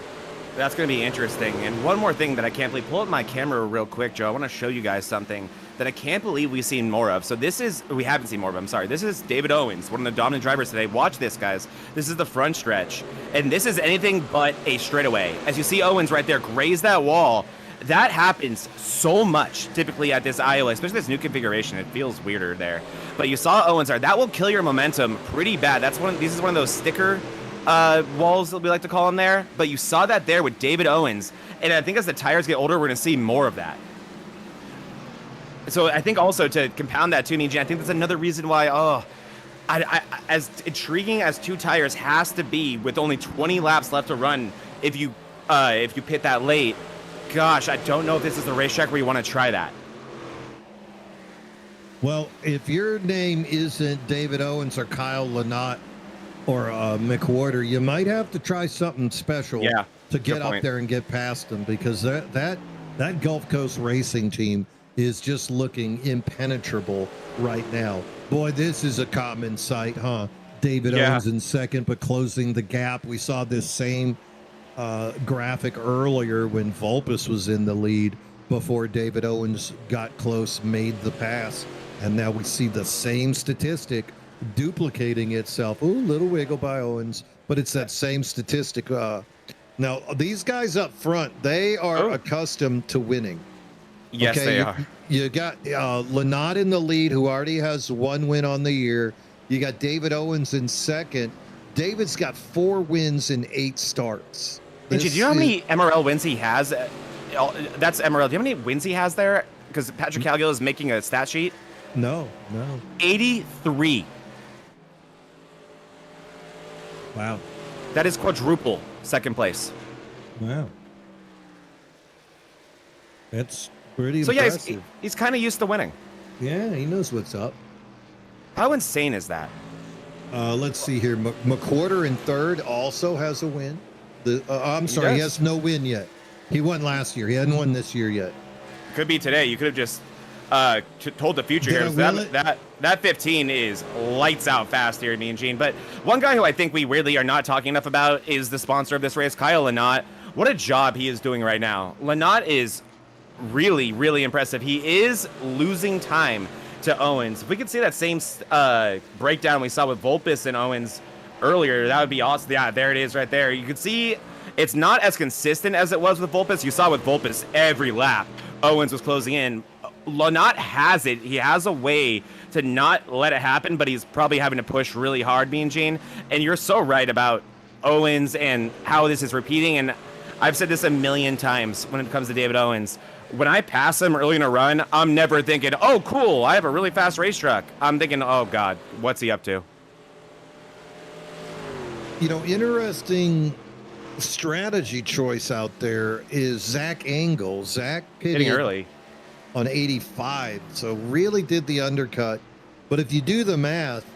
That's going to be interesting. And one more thing that I can't believe, pull up my camera real quick, Joe. I want to show you guys something that I can't believe we've seen more of. So we haven't seen more of, I'm sorry. This is David Owens, one of the dominant drivers today. Watch this, guys. This is the front stretch. And this is anything but a straightaway. As you see Owens right there graze that wall, that happens so much typically at this IOA, especially this new configuration. It feels weirder there. But you saw Owens there. That will kill your momentum pretty bad. This is one of those sticker walls that we like to call them there. But you saw that there with David Owens. And I think as the tires get older, we're going to see more of that. So I think also to compound that too, I think that's another reason why, as intriguing as 2 tires has to be with only 20 laps left to run, if you pit that late, gosh, I don't know if this is the racetrack where you want to try that. Well, if your name isn't David Owens or Kyle Lynott or McWhorter, you might have to try something special to get up there and get past them, because that Gulf Coast racing team is just looking impenetrable right now. Boy, this is a common sight, huh? David Owens in 2nd, but closing the gap. We saw this same graphic earlier when Vulpes was in the lead before David Owens got close, made the pass. And now we see the same statistic duplicating itself. Ooh, little wiggle by Owens, but it's that same statistic. Now, these guys up front, they are accustomed to winning. Yes, they are. You got Lynott in the lead, who already has 1 win on the year. You got David Owens in 2nd. David's got 4 wins in 8 starts. Do you know how many MRL wins he has? That's MRL. Do you know how many wins he has there? Because Patrick Calgill is making a stat sheet. No. 83. Wow. That is quadruple 2nd place. Wow. That's pretty so impressive. Yeah, he's kind of used to winning. Yeah, he knows what's up. How insane is that? Let's see here. McWhorter in 3rd also has a win. I'm sorry, he has no win yet. He won last year. He hadn't won this year yet. Could be today. You could have just told the future here. That 15 is lights out fast here, me and Gene. But one guy who I think we weirdly are not talking enough about is the sponsor of this race, Kyle Lynott. What a job he is doing right now. Lynott is really, really impressive. He is losing time to Owens. If we could see that same breakdown we saw with Vulpes and Owens earlier, that would be awesome. Yeah, there it is right there. You could see it's not as consistent as it was with Vulpes. You saw with Vulpes every lap, Owens was closing in. Lynott has it. He has a way to not let it happen, but he's probably having to push really hard, Mean Gene. And you're so right about Owens and how this is repeating. And I've said this a million times when it comes to David Owens. When I pass him early in a run, I'm never thinking, oh, cool, I have a really fast race truck. I'm thinking, oh, God, what's he up to? You know, interesting strategy choice out there is Zach Engel. Zach Hitting early on 85, so really did the undercut. But if you do the math,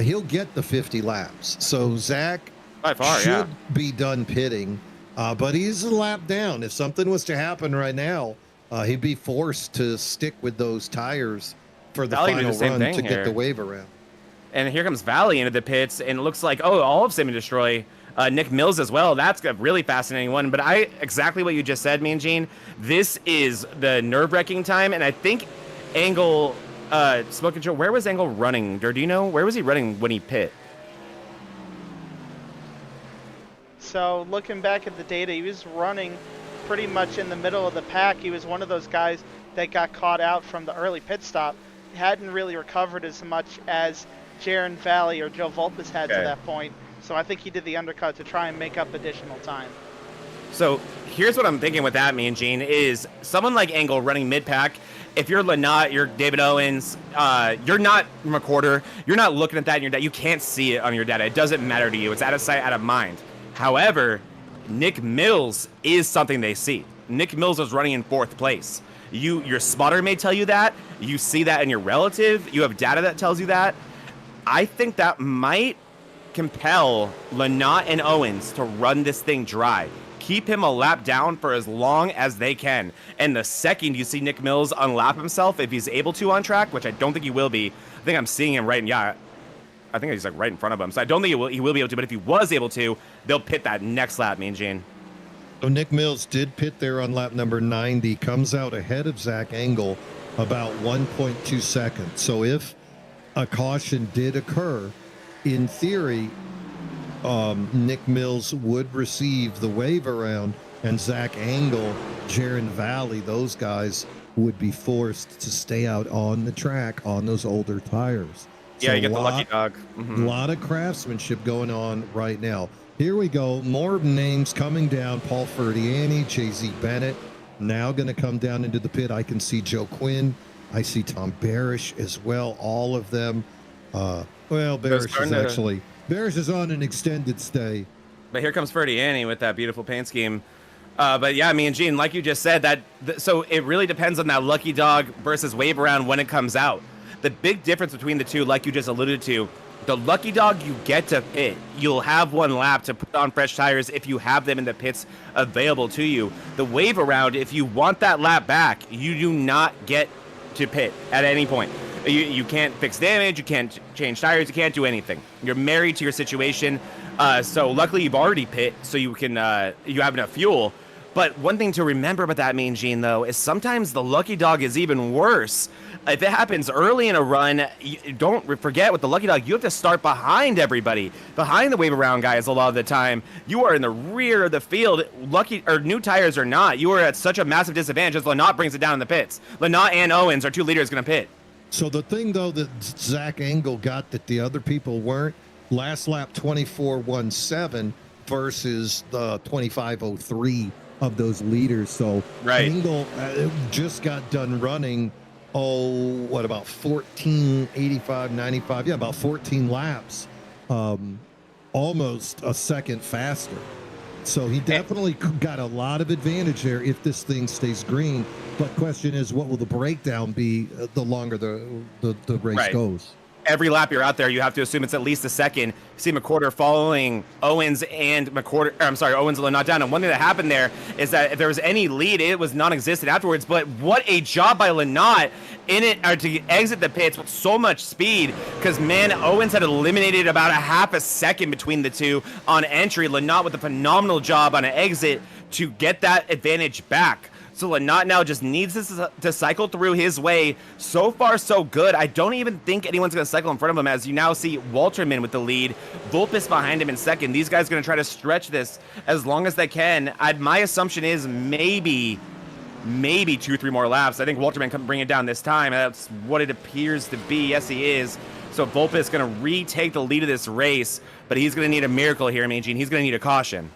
he'll get the 50 laps. So Zach by far, should be done pitting, but he's a lap down. If something was to happen right now, he'd be forced to stick with those tires for the final run to get the wave around. And here comes Valley into the pits, and it looks like, oh, all of Semi Destroy. Nick Mills as well. That's a really fascinating one. But exactly what you just said, Mean Gene. This is the nerve-wracking time, and I think Angle, Smoke Control, where was Angle running? Or do you know, where was he running when he pit? So looking back at the data, he was running pretty much in the middle of the pack. He was one of those guys that got caught out from the early pit stop. He hadn't really recovered as much as Jaron Valley or Joe Volpes had to that point. So I think he did the undercut to try and make up additional time. So here's what I'm thinking with that, Mean Gene, is someone like Angle running mid-pack. If you're Lynott, you're David Owens, you're not McCorder, you're not looking at that in your data. You can't see it on your data. It doesn't matter to you. It's out of sight, out of mind. However, Nick Mills is something they see. Nick Mills is running in 4th place. Your spotter may tell you that. You see that in your relative. You have data that tells you that. I think that might compel Lynott and Owens to run this thing dry. Keep him a lap down for as long as they can. And the second you see Nick Mills unlap himself, if he's able to on track, which I don't think he will be, I think I'm seeing him I think he's like right in front of him. So I don't think he will be able to, but if he was able to, they'll pit that next lap, Mean Gene. So Nick Mills did pit there on lap number 90, comes out ahead of Zach Engel about 1.2 seconds. So if a caution did occur, in theory, Nick Mills would receive the wave around, and Zach Engel, Jaron Valley, those guys would be forced to stay out on the track on those older tires. Yeah, so you get the lucky dog. A lot of craftsmanship going on right now. Here we go. More names coming down. Paul Ferdiani, Jay-Z Bennett, now going to come down into the pit. I can see Joe Quinn. I see Tom Barish as well. All of them. Barish is on an extended stay. But here comes Ferdiani with that beautiful paint scheme. But yeah, Mean Gene, like you just said, so it really depends on that lucky dog versus wave around when it comes out. The big difference between the two, like you just alluded to, the lucky dog, you get to pit. You'll have one lap to put on fresh tires if you have them in the pits available to you. The wave around, if you want that lap back, you do not get to pit at any point. You can't fix damage, you can't change tires, you can't do anything. You're married to your situation. So luckily you've already pit, so you can you have enough fuel. But one thing to remember about that, Mean Gene, though, is sometimes the lucky dog is even worse. If it happens early in a run, don't forget with the lucky dog, you have to start behind everybody, behind the wave around guys a lot of the time. You are in the rear of the field, lucky or new tires or not. You are at such a massive disadvantage as Lynott brings it down in the pits. Lynott and Owens are two leaders going to pit. So the thing, though, that Zach Engel got that the other people weren't, last lap 24.17 versus the 25.03 of those leaders. So Engel just got done running, about 14.85, yeah, about 14 laps, almost a second faster. So he definitely got a lot of advantage there if this thing stays green. But question is, what will the breakdown be the longer the race goes? Every lap you're out there, you have to assume it's at least a second. See McCorder following Owens and Owens and Lynott down. And one thing that happened there is that if there was any lead, it was non-existent afterwards. But what a job by Lynott to exit the pits with so much speed, because man, Owens had eliminated about a half a second between the two on entry. Lynott with a phenomenal job on an exit to get that advantage back. So Lynott now just needs to cycle through his way. So far, so good. I don't even think anyone's going to cycle in front of him, as you now see Walterman with the lead. Volpes behind him in second. These guys are going to try to stretch this as long as they can. My assumption is maybe maybe 2-3 more laps. I think Walterman can bring it down this time. That's what it appears to be. Yes, he is. So Volpe is going to retake the lead of this race, but he's going to need a miracle here, Mean Gene. He's going to need a caution.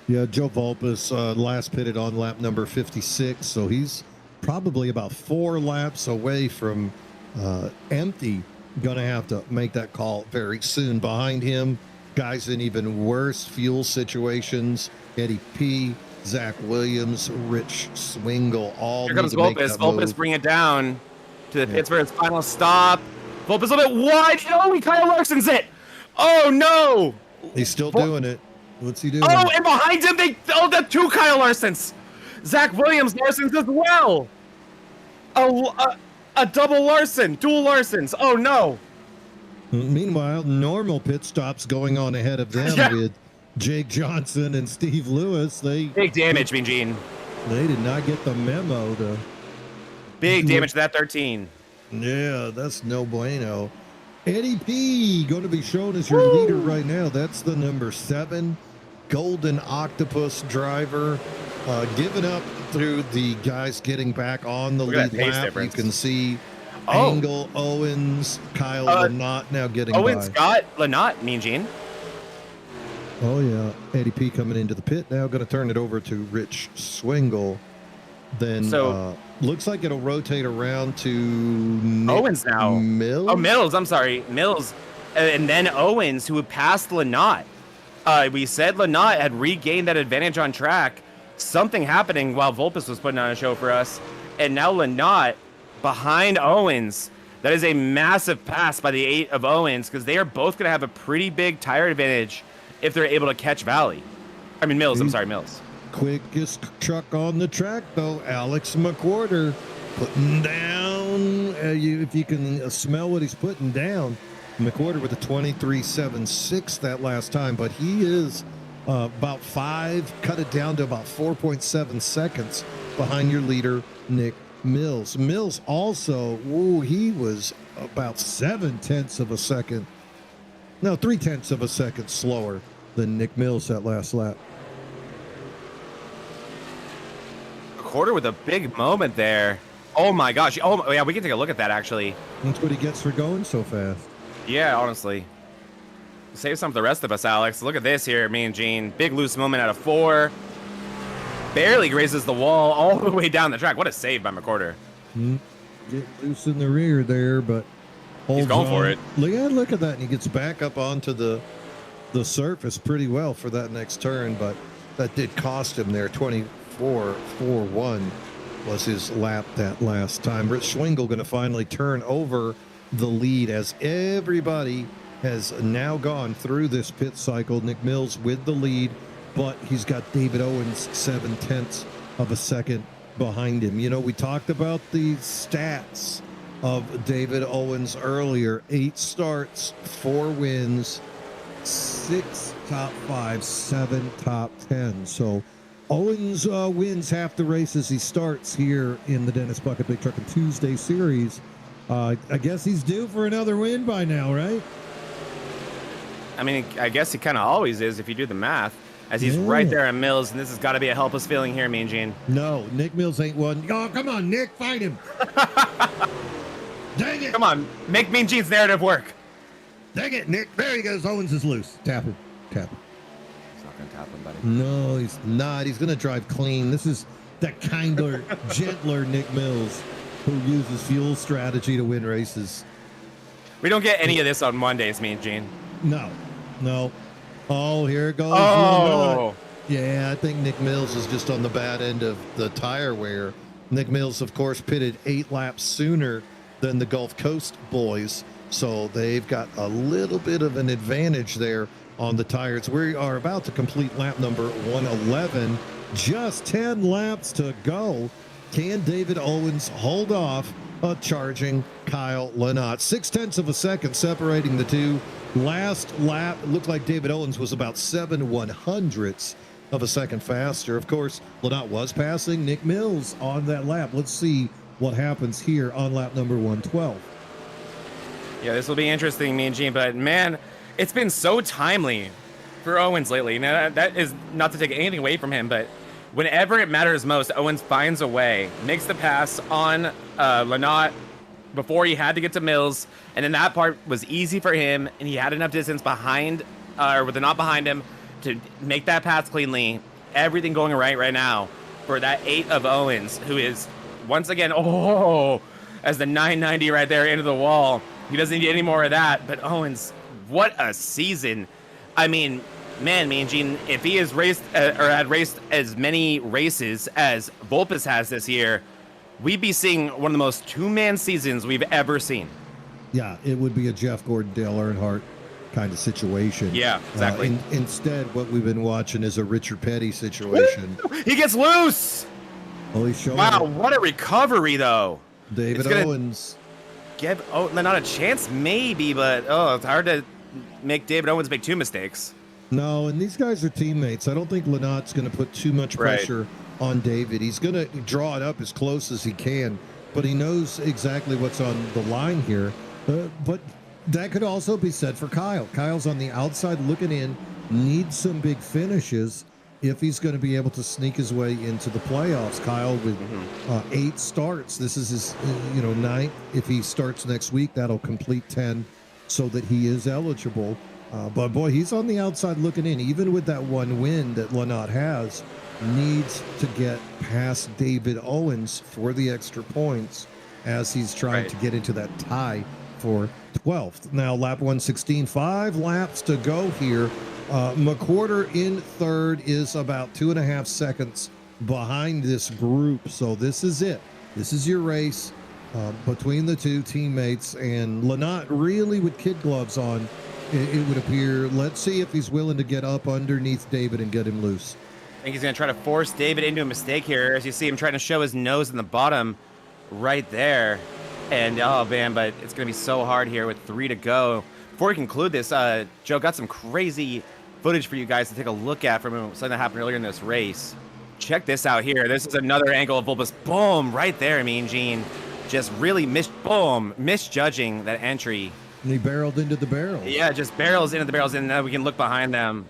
Yeah, Joe Volpes last pitted on lap number 56, so he's probably about 4 laps away from empty. Going to have to make that call very soon. Behind him, guys in even worse fuel situations. Eddie P., Zach Williams, Rich Swingle, all Here need comes to make Volpes. that move. Volpes bring it down to the pits for his final stop. Volpes a little bit wide. Oh, he Kyle Larson's it. Oh, no. He's still doing it. What's he doing? Oh, and behind him, the 2 Kyle Larsons. Zach Williams Larsons as well. A double Larson, dual Larsons. Oh, no. Meanwhile, normal pit stops going on ahead of them Yeah. with Jake Johnson and Steve Lewis. Big damage, Mean Gene. They did not get the memo to. Big damage to that 13. Yeah, that's no bueno. Eddie P. going to be shown as your leader right now. That's the number 7 Golden Octopus driver. Giving up through the guys getting back on the Look at lead that pace lap. difference. You can see Oh. Angle, Owens, Kyle Lynott now getting Owen by. Scott, Lynott, Mean Gene. Oh, yeah. Eddie P coming into the pit now. Going to turn it over to Rich Swingle. Then looks like it'll rotate around to Nick Owens now. Mills. Oh, Mills. I'm sorry. Mills. And then Owens, who passed Lynott. We said Lynott had regained that advantage on track. Something happening while Volpes was putting on a show for us. And now Lynott behind Owens. That is a massive pass by the 8 of Owens because they are both going to have a pretty big tire advantage if they're able to catch Mills. I'm sorry, Mills. Quickest truck on the track, though, Alex McWhorter putting down. If you can smell what he's putting down, McWhorter with a 23.76 that last time, but he is about 5, cut it down to about 4.7 seconds behind your leader, Nick Mills. Mills also, he was about 0.7 of a second. No, 0.3 of a second slower than Nick Mills that last lap. Quarter with a big moment there. Oh my gosh. Oh yeah, we can take a look at that actually. That's what he gets for going so fast. Yeah, honestly. Save some for the rest of us, Alex. Look at this here, Mean Gene. Big loose moment out of 4. Barely grazes the wall all the way down the track. What a save by McWhorter. Get loose in the rear there, but holds He's going on. for it. Yeah, look at that. And he gets back up onto the surface pretty well for that next turn, but that did cost him there. 24.41 was his lap that last time. Rich Swingle going to finally turn over the lead as everybody has now gone through this pit cycle. Nick Mills with the lead, but he's got David Owens 0.7 of a second behind him. You know, we talked about the stats of David Owens earlier. 8 starts, 4 wins, 6 top 5, 7 top 10. So Owens wins half the races he starts here in the Dennis Puckett Big Truck and Tuesday series. I guess he's due for another win by now, right? I mean, I guess he kind of always is if you do the math, as he's right there at Mills, and this has got to be a helpless feeling here, Mean Gene. No, Nick Mills ain't one. Oh, come on, Nick, fight him. Dang it. Come on, make Mean Gene's narrative work. Dang it, Nick. There he goes. Owens is loose. Tap him. Tap him. He's not going to tap him, buddy. No, he's not. He's going to drive clean. This is that kinder, gentler Nick Mills who uses fuel strategy to win races. We don't get any of this on Mondays, Mean Gene. No. Oh, here it goes. Oh. Yeah, I think Nick Mills is just on the bad end of the tire wear. Nick Mills, of course, pitted 8 laps sooner than the Gulf Coast boys, so they've got a little bit of an advantage there on the tires. We are about to complete lap number 111. Just 10 laps to go. Can David Owens hold off a charging Kyle Lynott? 0.6 of a second separating the two. Last lap, it looked like David Owens was about 7/100ths of a second faster. Of course, Lynott was passing Nick Mills on that lap. Let's see what happens here on lap number 112. Yeah, this will be interesting, Mean Gene, but man, it's been so timely for Owens lately. Now, that is not to take anything away from him, but Whenever it matters most, Owens finds a way, makes the pass on Lynott before he had to get to Mills, and then that part was easy for him, and he had enough distance behind, or with the not behind him, to make that pass cleanly. Everything going right now for that 8 of Owens, who is once again, as the 990 right there into the wall. He doesn't need any more of that, but Owens, what a season. I mean, man, Mean Gene, if he has raced or had raced as many races as Vulpes has this year, we'd be seeing one of the most two-man seasons we've ever seen. Yeah, it would be a Jeff Gordon, Dale Earnhardt kind of situation. Yeah, exactly. Instead, what we've been watching is a Richard Petty situation. He gets loose. Oh, he's showing Wow, what a recovery, though. David Owens. Give not a chance, maybe, but it's hard to make David Owens make 2 mistakes. No, and these guys are teammates. I don't think Lynott's going to put too much pressure on David. He's going to draw it up as close as he can, but he knows exactly what's on the line here. But that could also be said for Kyle. Kyle's on the outside looking in, needs some big finishes if he's going to be able to sneak his way into the playoffs. Kyle with 8 starts. This is his 9th. If he starts next week, that'll complete 10 so that he is eligible. But boy, he's on the outside looking in. Even with that 1 win that Lynott has, needs to get past David Owens for the extra points as he's trying to get into that tie for 12th. Now, lap 116, 5 laps to go here. McWhorter in third is about 2.5 seconds behind this group. So this is it. This is your race between the two teammates. And Lynott really with kid gloves on, it would appear. Let's see if he's willing to get up underneath David and get him loose. I think he's going to try to force David into a mistake here. As you see him trying to show his nose in the bottom right there. And, oh, man, but it's going to be so hard here with 3 to go. Before we conclude this, Joe, got some crazy footage for you guys to take a look at from something that happened earlier in this race. Check this out here. This is another angle of Vulpes. Boom, right there, Mean Gene. Just really misjudging that entry. And he barreled into the barrel. Yeah, just barrels into the barrels, and now we can look behind them.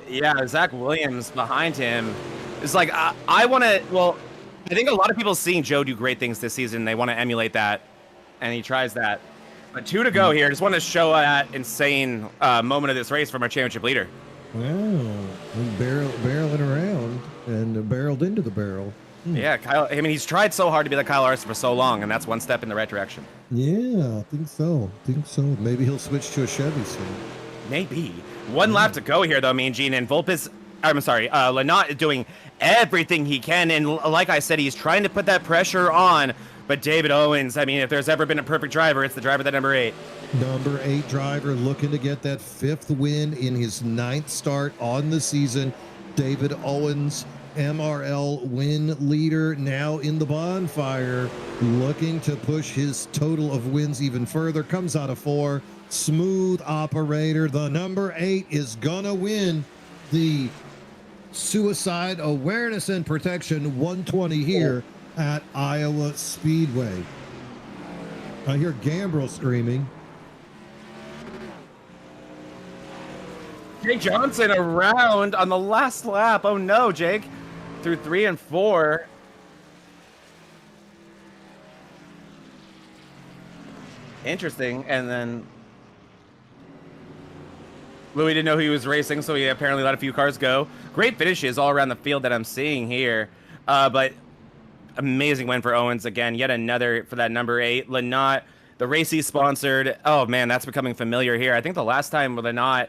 Yeah, Zach Williams behind him. It's like, I want to, I think a lot of people seeing Joe do great things this season. They want to emulate that, and he tries that. But 2 to go here. Just want to show that insane moment of this race from our championship leader. Wow, barreling around and barreled into the barrel. Yeah, Kyle. I mean, he's tried so hard to be like Kyle Larson for so long, and that's one step in the right direction. Yeah, I think so. Maybe he'll switch to a Chevy soon. Maybe. 1 lap to go here, though, Mean Gene, and Lynott is doing everything he can, and like I said, he's trying to put that pressure on. But David Owens, I mean, if there's ever been a perfect driver, it's the driver that number 8. Number 8 driver looking to get that 5th win in his 9th start on the season. David Owens, MRL win leader, now in the Bonfire, looking to push his total of wins even further. Comes out of 4. Smooth operator. The number 8 is gonna win the Suicide Awareness and Protection 120 here at Iowa Speedway. I hear Gambrel screaming. Jake Johnson around on the last lap. Oh no, Jake. Through 3 and 4. Interesting. And then Louis didn't know he was racing, so he apparently let a few cars go. Great finishes all around the field that I'm seeing here. But amazing win for Owens again. Yet another for that number 8. Lynott, the race he sponsored. Oh, man, that's becoming familiar here. I think the last time Lynott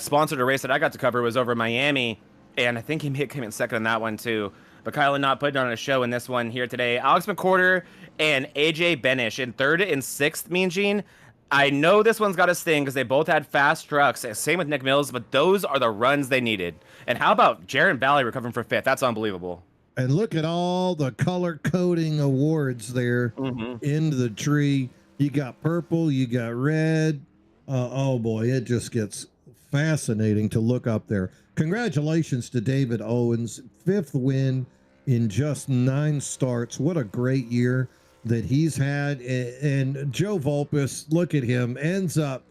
sponsored a race that I got to cover was over Miami, and I think he came in second on that one too. But Kyle Lynott putting on a show in this one here today. Alex McWhorter and AJ Benish in 3rd and 6th, Mean Gene. I know this one's got a sting because they both had fast trucks. Same with Nick Mills, but those are the runs they needed. And how about Jaron Valley recovering for 5th? That's unbelievable. And look at all the color coding awards there in the tree. You got purple, you got red. Oh boy, it just gets fascinating to look up there. Congratulations to David Owens, 5th win in just 9 starts. What a great year that he's had. And Joe Vulpes, look at him, ends up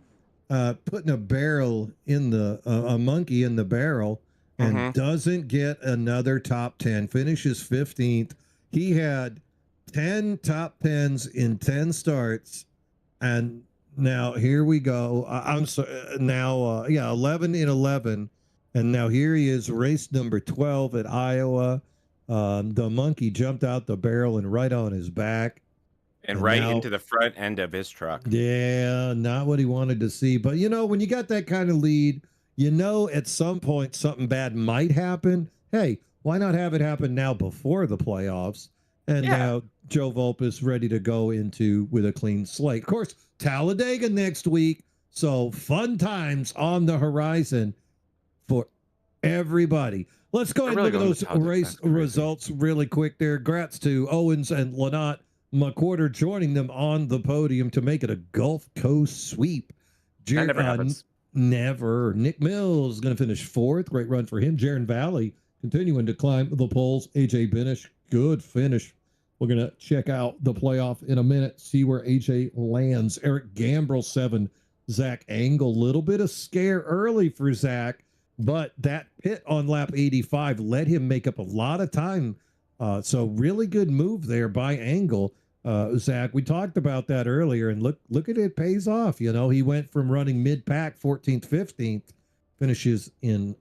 putting a barrel in the a monkey in the barrel and doesn't get another top 10, finishes 15th. He had 10 top 10s in 10 starts. And now here we go. I'm sorry. Now, 11 in 11. And now here he is, race number 12 at Iowa. The monkey jumped out the barrel and right on his back. And right into the front end of his truck. Yeah, not what he wanted to see. But, when you got that kind of lead, at some point something bad might happen. Hey, why not have it happen now before the playoffs? And now Joe Vulpes ready to go with a clean slate. Of course, Talladega next week. So fun times on the horizon for everybody. Let's go ahead and look at those race results really quick there. Congrats to Owens and Lynott McWhorter joining them on the podium to make it a Gulf Coast sweep. That never happens. Never. Nick Mills is going to finish 4th. Great run for him. Jaron Valley continuing to climb the polls. AJ Benish, good finish. We're going to check out the playoff in a minute, see where AJ lands. Eric Gambrell, 7. Zach Engel, little bit of scare early for Zach, but that pit on lap 85 let him make up a lot of time. So really good move there by Engel. Zach, we talked about that earlier, and look at it, pays off. He went from running mid-pack 14th, 15th, finishes in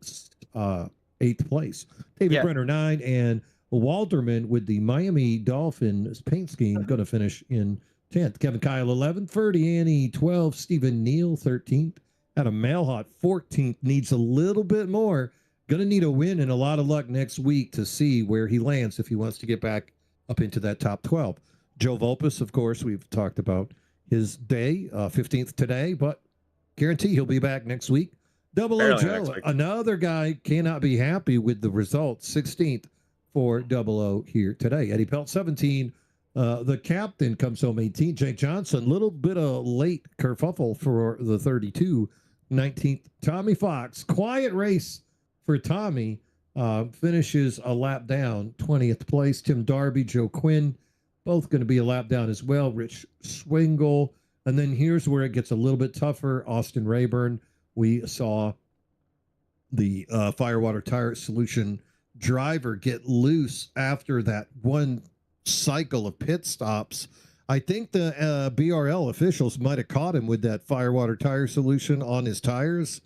8th place. David Brenner, 9, and Walterman with the Miami Dolphins paint scheme going to finish in 10th. Kevin Kyle, 11th. Ferdy Annie, 12th. Stephen Neal, 13th. Adam Malhot, 14th. Needs a little bit more. Going to need a win and a lot of luck next week to see where he lands if he wants to get back up into that top 12. Joe Vulpes, of course, we've talked about his day, 15th today, but guarantee he'll be back next week. Double O Joe, another guy cannot be happy with the results, 16th for Double O here today. Eddie Pelt, 17. The captain comes home 18. Jake Johnson, little bit of late kerfuffle for the 32. 19th, Tommy Fox. Quiet race for Tommy. Finishes a lap down, 20th place. Tim Darby, Joe Quinn, both going to be a lap down as well. Rich Swingle. And then here's where it gets a little bit tougher. Austin Rayburn. We saw the Firewater Tire Solution driver get loose after that one cycle of pit stops. I think the BRL officials might have caught him with that Firewater Tire Solution on his tires.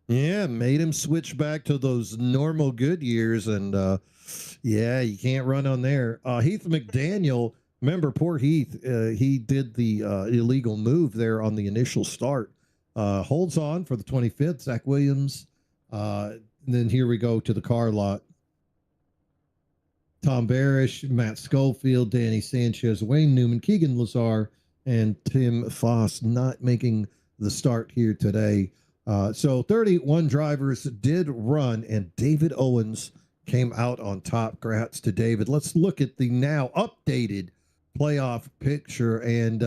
Made him switch back to those normal Goodyears, and you can't run on there. Heath McDaniel, remember poor Heath, he did the illegal move there on the initial start. Holds on for the 25th. Zach Williams. And then here we go to the car lot. Tom Barish, Matt Schofield, Danny Sanchez, Wayne Newman, Keegan Lazar, and Tim Foss not making the start here today. So 31 drivers did run, and David Owens came out on top. Congrats to David. Let's look at the now updated playoff picture. And,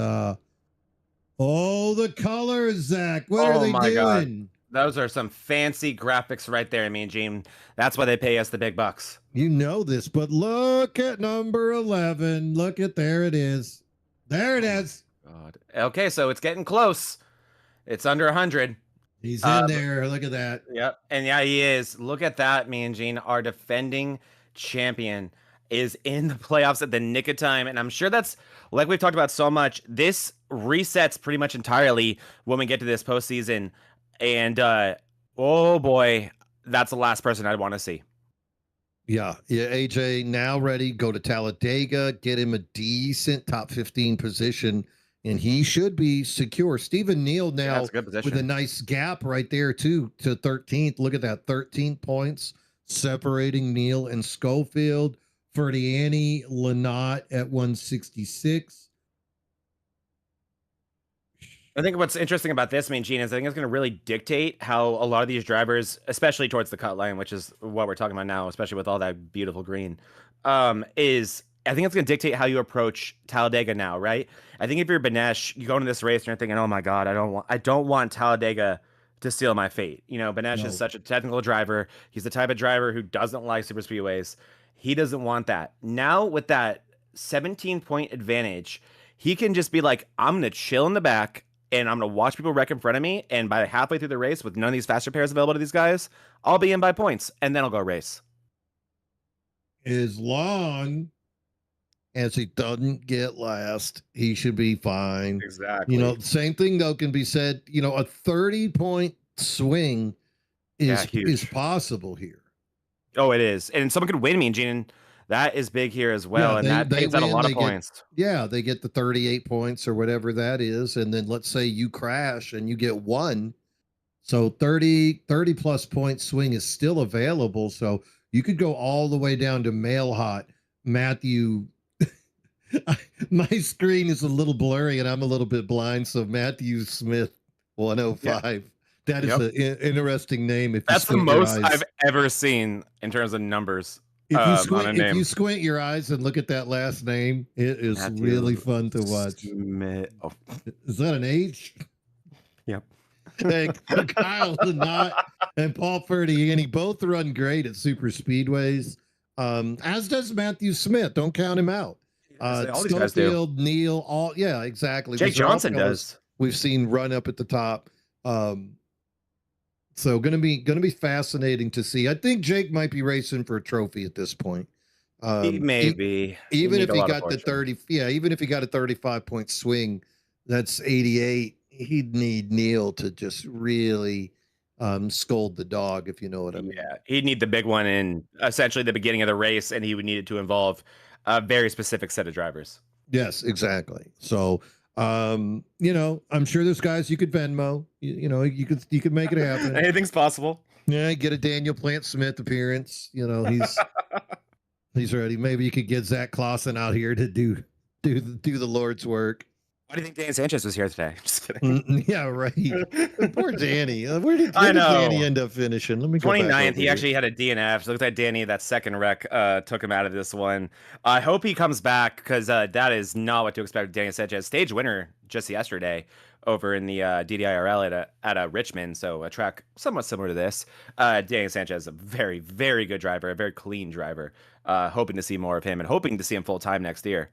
the colors, Zach. What are they doing? God. Those are some fancy graphics right there, Gene. That's why they pay us the big bucks. You know this, but look at number 11. Look at, there it is. There it is. God. Okay, so it's getting close. It's under 100. He's in there. Look at that. Yep. And yeah, he is. Look at that, Gene. Our defending champion is in the playoffs at the nick of time. And I'm sure that's, like we've talked about so much, this resets pretty much entirely when we get to this postseason. And oh boy, that's the last person I'd want to see. Yeah, AJ now ready. Go to Talladega, get him a decent top 15 position, and he should be secure. Stephen Neal now with a nice gap right there too to 13th. Look at that, 13 points separating Neal and Schofield. Ferdiani, Lynott at 166. I think what's interesting about this, Gene, is I think it's going to really dictate how a lot of these drivers, especially towards the cut line, which is what we're talking about now, especially with all that beautiful green, is I think it's going to dictate how you approach Talladega now, right? I think if you're Benesh, you go into this race and you're thinking, oh my God, I don't want Talladega to seal my fate. Benesh is such a technical driver. He's the type of driver who doesn't like super speedways. He doesn't want that. Now with that 17-point advantage, he can just be like, I'm going to chill in the back and I'm going to watch people wreck in front of me. And by halfway through the race, with none of these faster pairs available to these guys, I'll be in by points, and then I'll go race. As long as he doesn't get last, he should be fine. Exactly. You know, same thing though can be said. You know, a 30-point swing is possible here. Oh, it is, and someone could win me, and Gene. That is big here as well, and that takes out a lot of points. They get the 38 points or whatever that is, and then let's say you crash and you get 1. So 30 plus point swing is still available. So you could go all the way down to mail hot. Matthew, my screen is a little blurry and I'm a little bit blind. So Matthew Smith 105. Yeah. That is an interesting name. That's the most I've ever seen in terms of numbers. If you squint your eyes and look at that last name, it is really fun to watch. Oh. Is that an H? Yep. Hey, Kyle and Paul Ferdiani both run great at super speedways, as does Matthew Smith. Don't count him out. Schofield, Neil, exactly. Jake Johnson does. We've seen run up at the top. So gonna be fascinating to see. I think Jake might be racing for a trophy at this point. He may be. Even if he got the 30, even if he got a 35-point swing, that's 88. He'd need Neil to just really scold the dog, if you know what I mean. Yeah, he'd need the big one in essentially the beginning of the race, and he would need it to involve a very specific set of drivers. Yes, exactly. So, you know, I'm sure there's guys you could Venmo. You know, you could make it happen. Anything's possible. Yeah, get a Daniel Plant Smith appearance. You know, he's ready. Maybe you could get Zach Clausen out here to do the Lord's work. Why do you think Danny Sanchez was here today? Just kidding. Yeah, right. Poor Danny. Where did Danny end up finishing? Let me go 29th. He actually had a DNF. So look at Danny. That second wreck took him out of this one. I hope he comes back because that is not what to expect with Danny Sanchez. Stage winner just yesterday over in the DDIRL at Richmond. So a track somewhat similar to this. Danny Sanchez is a very, very good driver, a very clean driver. Hoping to see more of him and hoping to see him full time next year.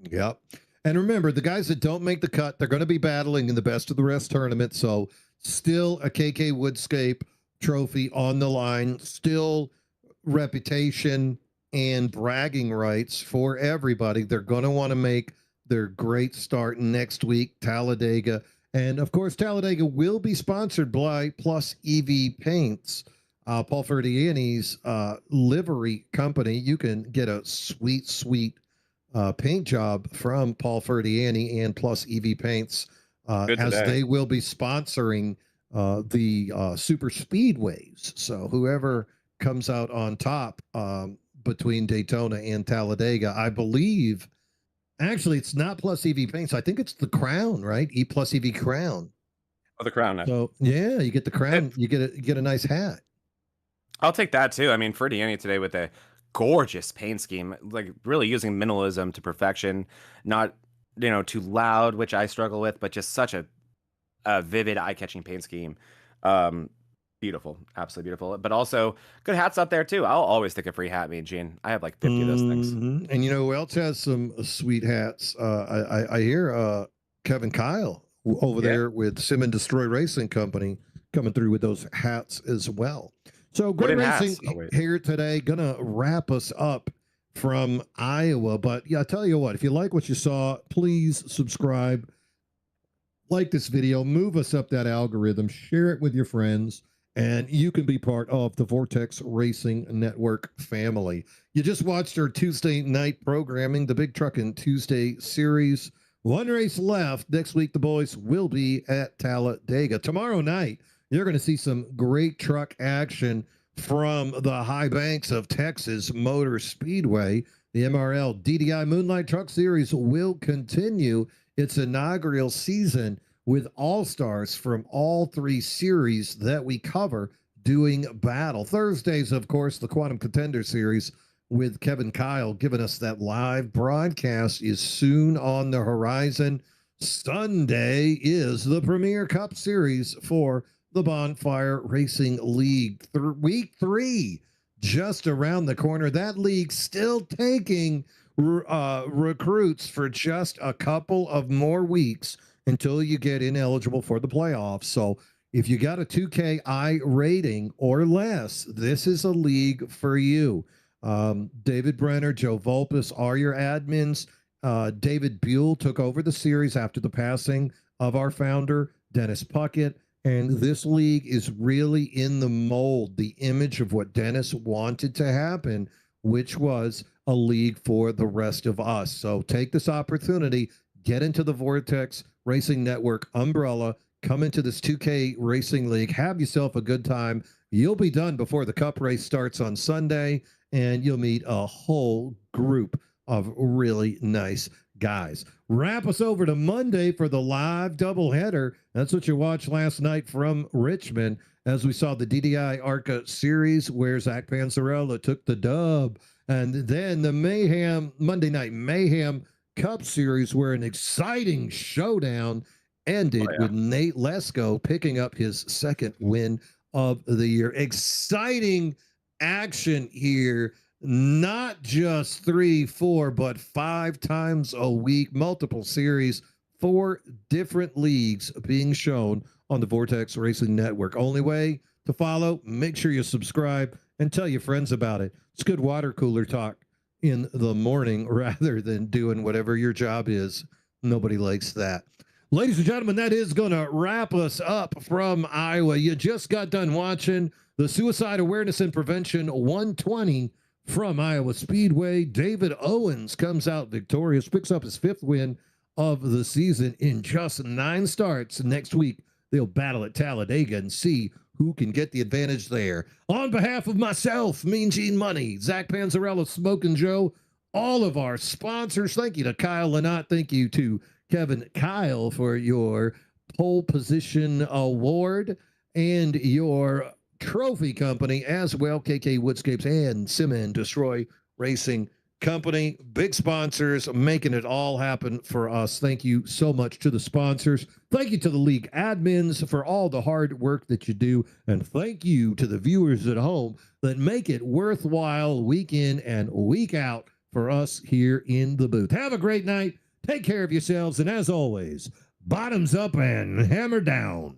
Yep. And remember, the guys that don't make the cut, they're going to be battling in the best of the rest tournament. So still a KK Woodscape trophy on the line, still reputation and bragging rights for everybody. They're going to want to make their great start next week, Talladega. And of course, Talladega will be sponsored by Plus EV Paints, Paul Ferdiani's livery company. You can get a sweet paint job from Paul Ferdiani and Plus EV Paints, as they will be sponsoring the super speedways. So whoever comes out on top between Daytona and Talladega, I believe, actually it's not Plus EV Paints. I think it's the Crown, right? Plus EV Crown. Oh, the Crown. So yeah, you get the Crown. You get a nice hat. I'll take that too. I mean, Ferdiani today with a gorgeous paint scheme, like really using minimalism to perfection, not too loud, which I struggle with, but just such a vivid, eye-catching paint scheme. Beautiful, absolutely beautiful. But also good hats out there too. I'll always take a free hat, me and Gene. I have like 50 of those things. And you know who else has some sweet hats? I hear Kevin Kyle over there with Sim and Destroy Racing Company coming through with those hats as well. So great racing here today. Gonna wrap us up from Iowa. But yeah, I tell you what, if you like what you saw, please subscribe, like this video, move us up that algorithm, share it with your friends, and you can be part of the Vortex Racing Network family. You just watched our Tuesday night programming, the Big Truckin' Tuesday series. One race left. Next week, the boys will be at Talladega. Tomorrow night, you're going to see some great truck action from the high banks of Texas Motor Speedway. The MRL DDI Moonlight Truck Series will continue its inaugural season with all-stars from all three series that we cover doing battle. Thursdays, of course, the Quantum Contender Series with Kevin Kyle giving us that live broadcast is soon on the horizon. Sunday is the Premier Cup Series for the Bonfire Racing League. Week 3 just around the corner. That league still taking recruits for just a couple of more weeks. until you get ineligible for the playoffs. So if you got a 2K I rating or less, this is a league for you. David Brenner, Joe Volpus are your admins. David Buell took over the series after the passing of our founder, Dennis Puckett. And this league is really in the mold, the image of what Dennis wanted to happen, which was a league for the rest of us. So take this opportunity, get into the Vortex Racing Network umbrella, come into this 2K Racing League, have yourself a good time. You'll be done before the cup race starts on Sunday, and you'll meet a whole group of really nice guys. Wrap us over to Monday for the live doubleheader. That's what you watched last night from Richmond, as we saw the DDI ARCA series where Zach Panzarella took the dub. And then the Mayhem, Monday Night Mayhem Cup series, where an exciting showdown ended with Nate Lesko picking up his second win of the year. Exciting action here. Not just 3, 4, but 5 times a week, multiple series, 4 different leagues being shown on the Vortex Racing Network. Only way to follow, make sure you subscribe and tell your friends about it. It's good water cooler talk in the morning rather than doing whatever your job is. Nobody likes that. Ladies and gentlemen, that is going to wrap us up from Iowa. You just got done watching the Suicide Awareness and Prevention 120 from Iowa Speedway. David Owens comes out victorious, picks up his 5th win of the season in just 9 starts. Next week, they'll battle at Talladega and see who can get the advantage there. On behalf of myself, Mean Gene Money, Zach Panzarella, Smokin' Joe, all of our sponsors, thank you to Kyle Lynott. Thank you to Kevin Kyle for your pole position award and your trophy company as well, KK Woodscapes and Simmon Destroy Racing Company. Big sponsors making it all happen for us. Thank you so much to the sponsors. Thank you to the league admins for all the hard work that you do. And thank you to the viewers at home that make it worthwhile week in and week out for us here in the booth. Have a great night. Take care of yourselves. And as always, bottoms up and hammer down.